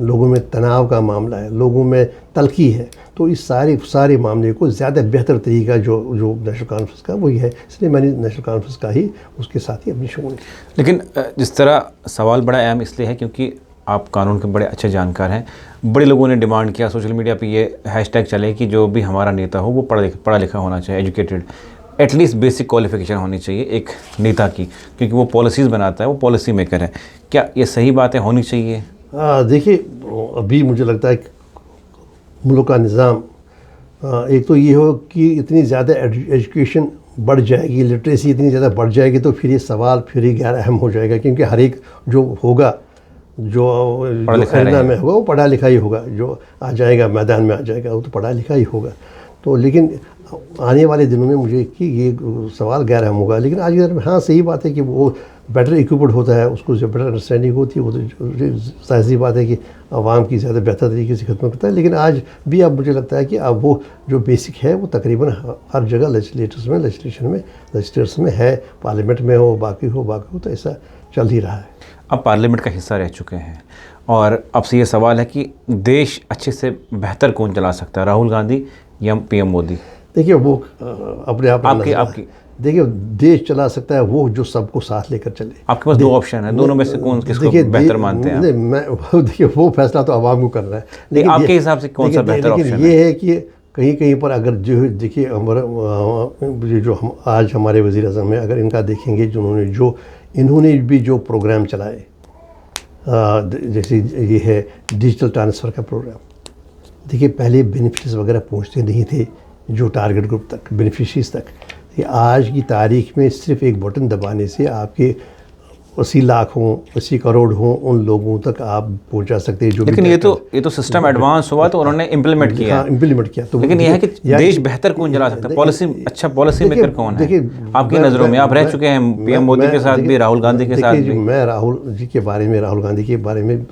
लोगों में तनाव का मामला है, लोगों में तलखी है। तो इस सारे मामले को ज़्यादा बेहतर तरीका जो नेशनल कॉन्फ्रेंस का वही है, इसलिए मैंने नेशनल कॉन्फ्रेंस का ही उसके साथ ही अपनी शुरू की। लेकिन जिस तरह सवाल बड़ा अहम इसलिए है क्योंकि आप कानून के बड़े अच्छे जानकार हैं। बड़े लोगों ने डिमांड किया, सोशल मीडिया पे ये हैशटैग चले कि जो भी हमारा नेता हो वो पढ़ा लिखा होना चाहिए, एजुकेटेड, एटलीस्ट बेसिक क्वालिफिकेशन होनी चाहिए एक नेता की, क्योंकि वो पॉलिसीज़ बनाता है, वो पॉलिसी मेकर है। क्या ये सही बात है, होनी चाहिए? देखिए, अभी मुझे लगता है कि मुल्क का निज़ाम एक तो ये हो कि इतनी ज़्यादा एजुकेशन बढ़ जाएगी, लिटरेसी इतनी ज़्यादा बढ़ जाएगी, तो फिर ये सवाल फिर ही गैर अहम हो जाएगा। क्योंकि हर एक जो होगा, जो एरिना में होगा वो पढ़ा लिखा ही होगा, जो आ जाएगा मैदान में आ जाएगा वो तो पढ़ा लिखा ही होगा। तो लेकिन आने वाले दिनों में मुझे कि ये सवाल गैर अहम होगा। लेकिन आज के दिन में हाँ सही बात है कि वो बेटर इक्विप्ड होता है, उसको जो बेटर अंडरस्टैंडिंग होती है, वो तो ज़ाहिर बात है कि आवाम की ज़्यादा बेहतर तरीके से खिदमत करता है। लेकिन आज भी अब मुझे लगता है कि अब वो जो बेसिक है वो तकरीबन हर जगह लेजिस्लेटर्स में है, पार्लियामेंट में हो, बाकी हो, तो ऐसा चल ही रहा है। अब पार्लियामेंट का हिस्सा रह चुके हैं और अब से ये सवाल है कि देश अच्छे से बेहतर कौन चला सकता है, राहुल गांधी या पीएम मोदी? देखिए, वो अपने आप आपकी देखिए, देश चला सकता है वो जो सबको साथ लेकर चले। आपके पास दो ऑप्शन है, दोनों में से कौन किसको बेहतर मानते हैं? देखिए, वो फैसला तो आवाम को करना है। लेकिन आपके हिसाब से कौन सा बेहतर ऑप्शन है? ये है कि कहीं पर अगर जो देखिए जो हम आज हमारे वज़ीर आज़म हैं, अगर इनका देखेंगे इन्होंने भी जो प्रोग्राम चलाए, जैसे ये है डिजिटल ट्रांसफ़र का प्रोग्राम। देखिए, पहले बेनिफिट्स वगैरह पहुंचते नहीं थे जो टारगेट ग्रुप तक, बेनिफिशरीज तक। ये आज की तारीख में सिर्फ एक बटन दबाने से आपके 80 लाख हों, 80 करोड़ हों, उन लोगों तक आप पहुंचा सकते हैं। लेकिन ये तो सिस्टम एडवांस हुआ तो उन्होंने इम्प्लीमेंट किया। हाँ, इम्प्लीमेंट किया। तो लेकिन यह है कि देश बेहतर कौन चला सकता है, पॉलिसी मेकर कौन है आपकी नज़रों में? आप रह चुके हैं पीएम मोदी के साथ भी, राहुल गांधी के साथ भी। मैं राहुल गांधी के बारे में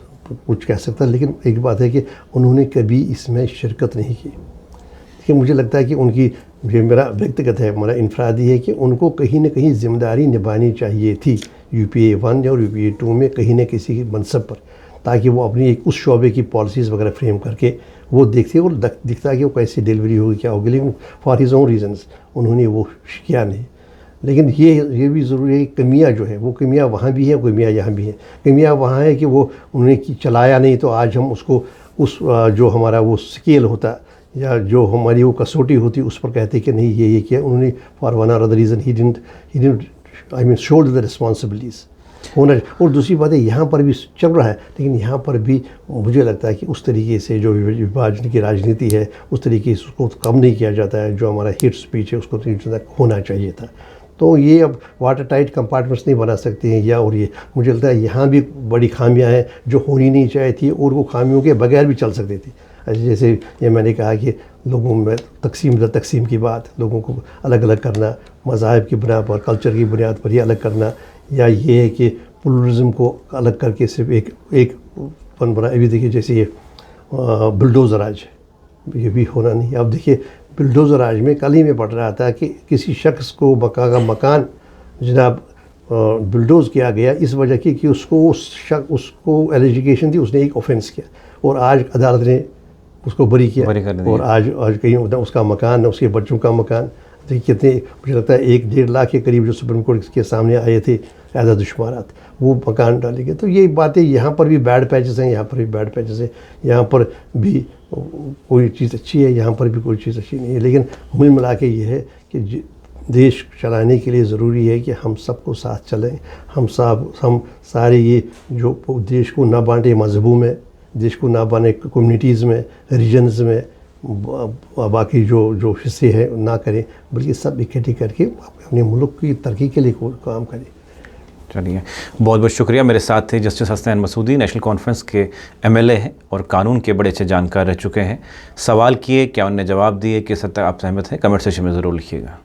कुछ कह सकता, लेकिन एक बात है कि उन्होंने कभी इसमें शिरकत नहीं की। कि मुझे लगता है कि उनकी, ये मेरा व्यक्तिगत है, मेरा इनफरादी है कि उनको कहीं ना कहीं जिम्मेदारी निभानी चाहिए थी UPA 1 और UPA 2 में कहीं न किसी के मनसब पर, ताकि वो अपनी एक उस शोबे की पॉलिसीज़ वगैरह फ्रेम करके वो देखते और दिखता कि वो कैसी डिलीवरी होगी, क्या होगी। लेकिन फॉर हिज ओन रीजंस उन्होंने वो किया नहीं। लेकिन ये भी ज़रूरी है कि कमियाँ जो है वो कमियाँ वहाँ भी हैं, कमियाँ यहाँ भी हैं। कमियाँ वहाँ है कि वो उन्होंने चलाया नहीं, तो आज हम उसको उस जो हमारा वो स्केल होता या जो हमारी वो कसौटी होती उस पर कहते कि नहीं ये किया उन्होंने, for one or other reason he didn't I mean should the responsibilities होना। और दूसरी बात है, यहाँ पर भी चल रहा है, लेकिन यहाँ पर भी मुझे लगता है कि उस तरीके से जो विभाजन की राजनीति है उस तरीके से उसको कम नहीं किया जाता है। जो हमारा हेट स्पीच है उसको होना चाहिए था। तो ये अब वाटर टाइट कंपार्टमेंट्स नहीं बना सकते हैं या, और ये मुझे लगता है यहाँ भी बड़ी खामियाँ हैं जो होनी नहीं चाहिए थी, और वो खामियों के बगैर भी चल सकती थी। जैसे ये मैंने कहा कि लोगों में तकसीम की बात, लोगों को अलग अलग करना, मज़ाहिब की बुनियाद पर, कल्चर की बुनियाद पर ये अलग करना, या ये है कि प्लुरलिज़म को अलग करके सिर्फ एक फन बना। अभी देखिए जैसे ये बुलडोज़र राज, ये भी होना नहीं। अब देखिए बुलडोज़र राज में कल ही मैं पढ़ रहा था कि किसी शख्स को मकान जनाब बुलडोज़ किया गया इस वजह की कि उसको एलिगेशन थी, उसने एक ऑफेंस किया और आज अदालत ने उसको बरी किया। और आज कहीं उसका मकान, उसके बच्चों का मकान, देखिए कितने, मुझे लगता है 1-1.5 लाख के करीब जो सुप्रीम कोर्ट के सामने आए थे एज अ दुश्मनात, वो मकान डाले गए। तो ये बातें, यहाँ पर भी बैड पैचेस हैं, यहाँ पर भी बैड पैचेस हैं, यहाँ पर भी कोई चीज़ अच्छी है, यहाँ पर भी कोई चीज़ अच्छी नहीं है। लेकिन मिल मिला के ये है कि देश चलाने के लिए ज़रूरी है कि हम सबको साथ चलें। हम सारे ये जो देश को ना बांटे मजहबों में, देश को ना बांटे कम्युनिटीज़ में, रीजन्स में, बाकी जो हिस्से हैं ना करें, बल्कि सब इकट्ठी करके अपने मुल्क की तरक्की के लिए काम करें। चलिए, बहुत बहुत शुक्रिया। मेरे साथ थे justice Hasnain Masoodi, national conference के MLA हैं और कानून के बड़े अच्छे जानकार रह चुके हैं। सवाल किए, क्या उनने जवाब दिए, किस हद तक आप सहमत हैं, कमेंट सेक्शन में ज़रूर लिखिएगा।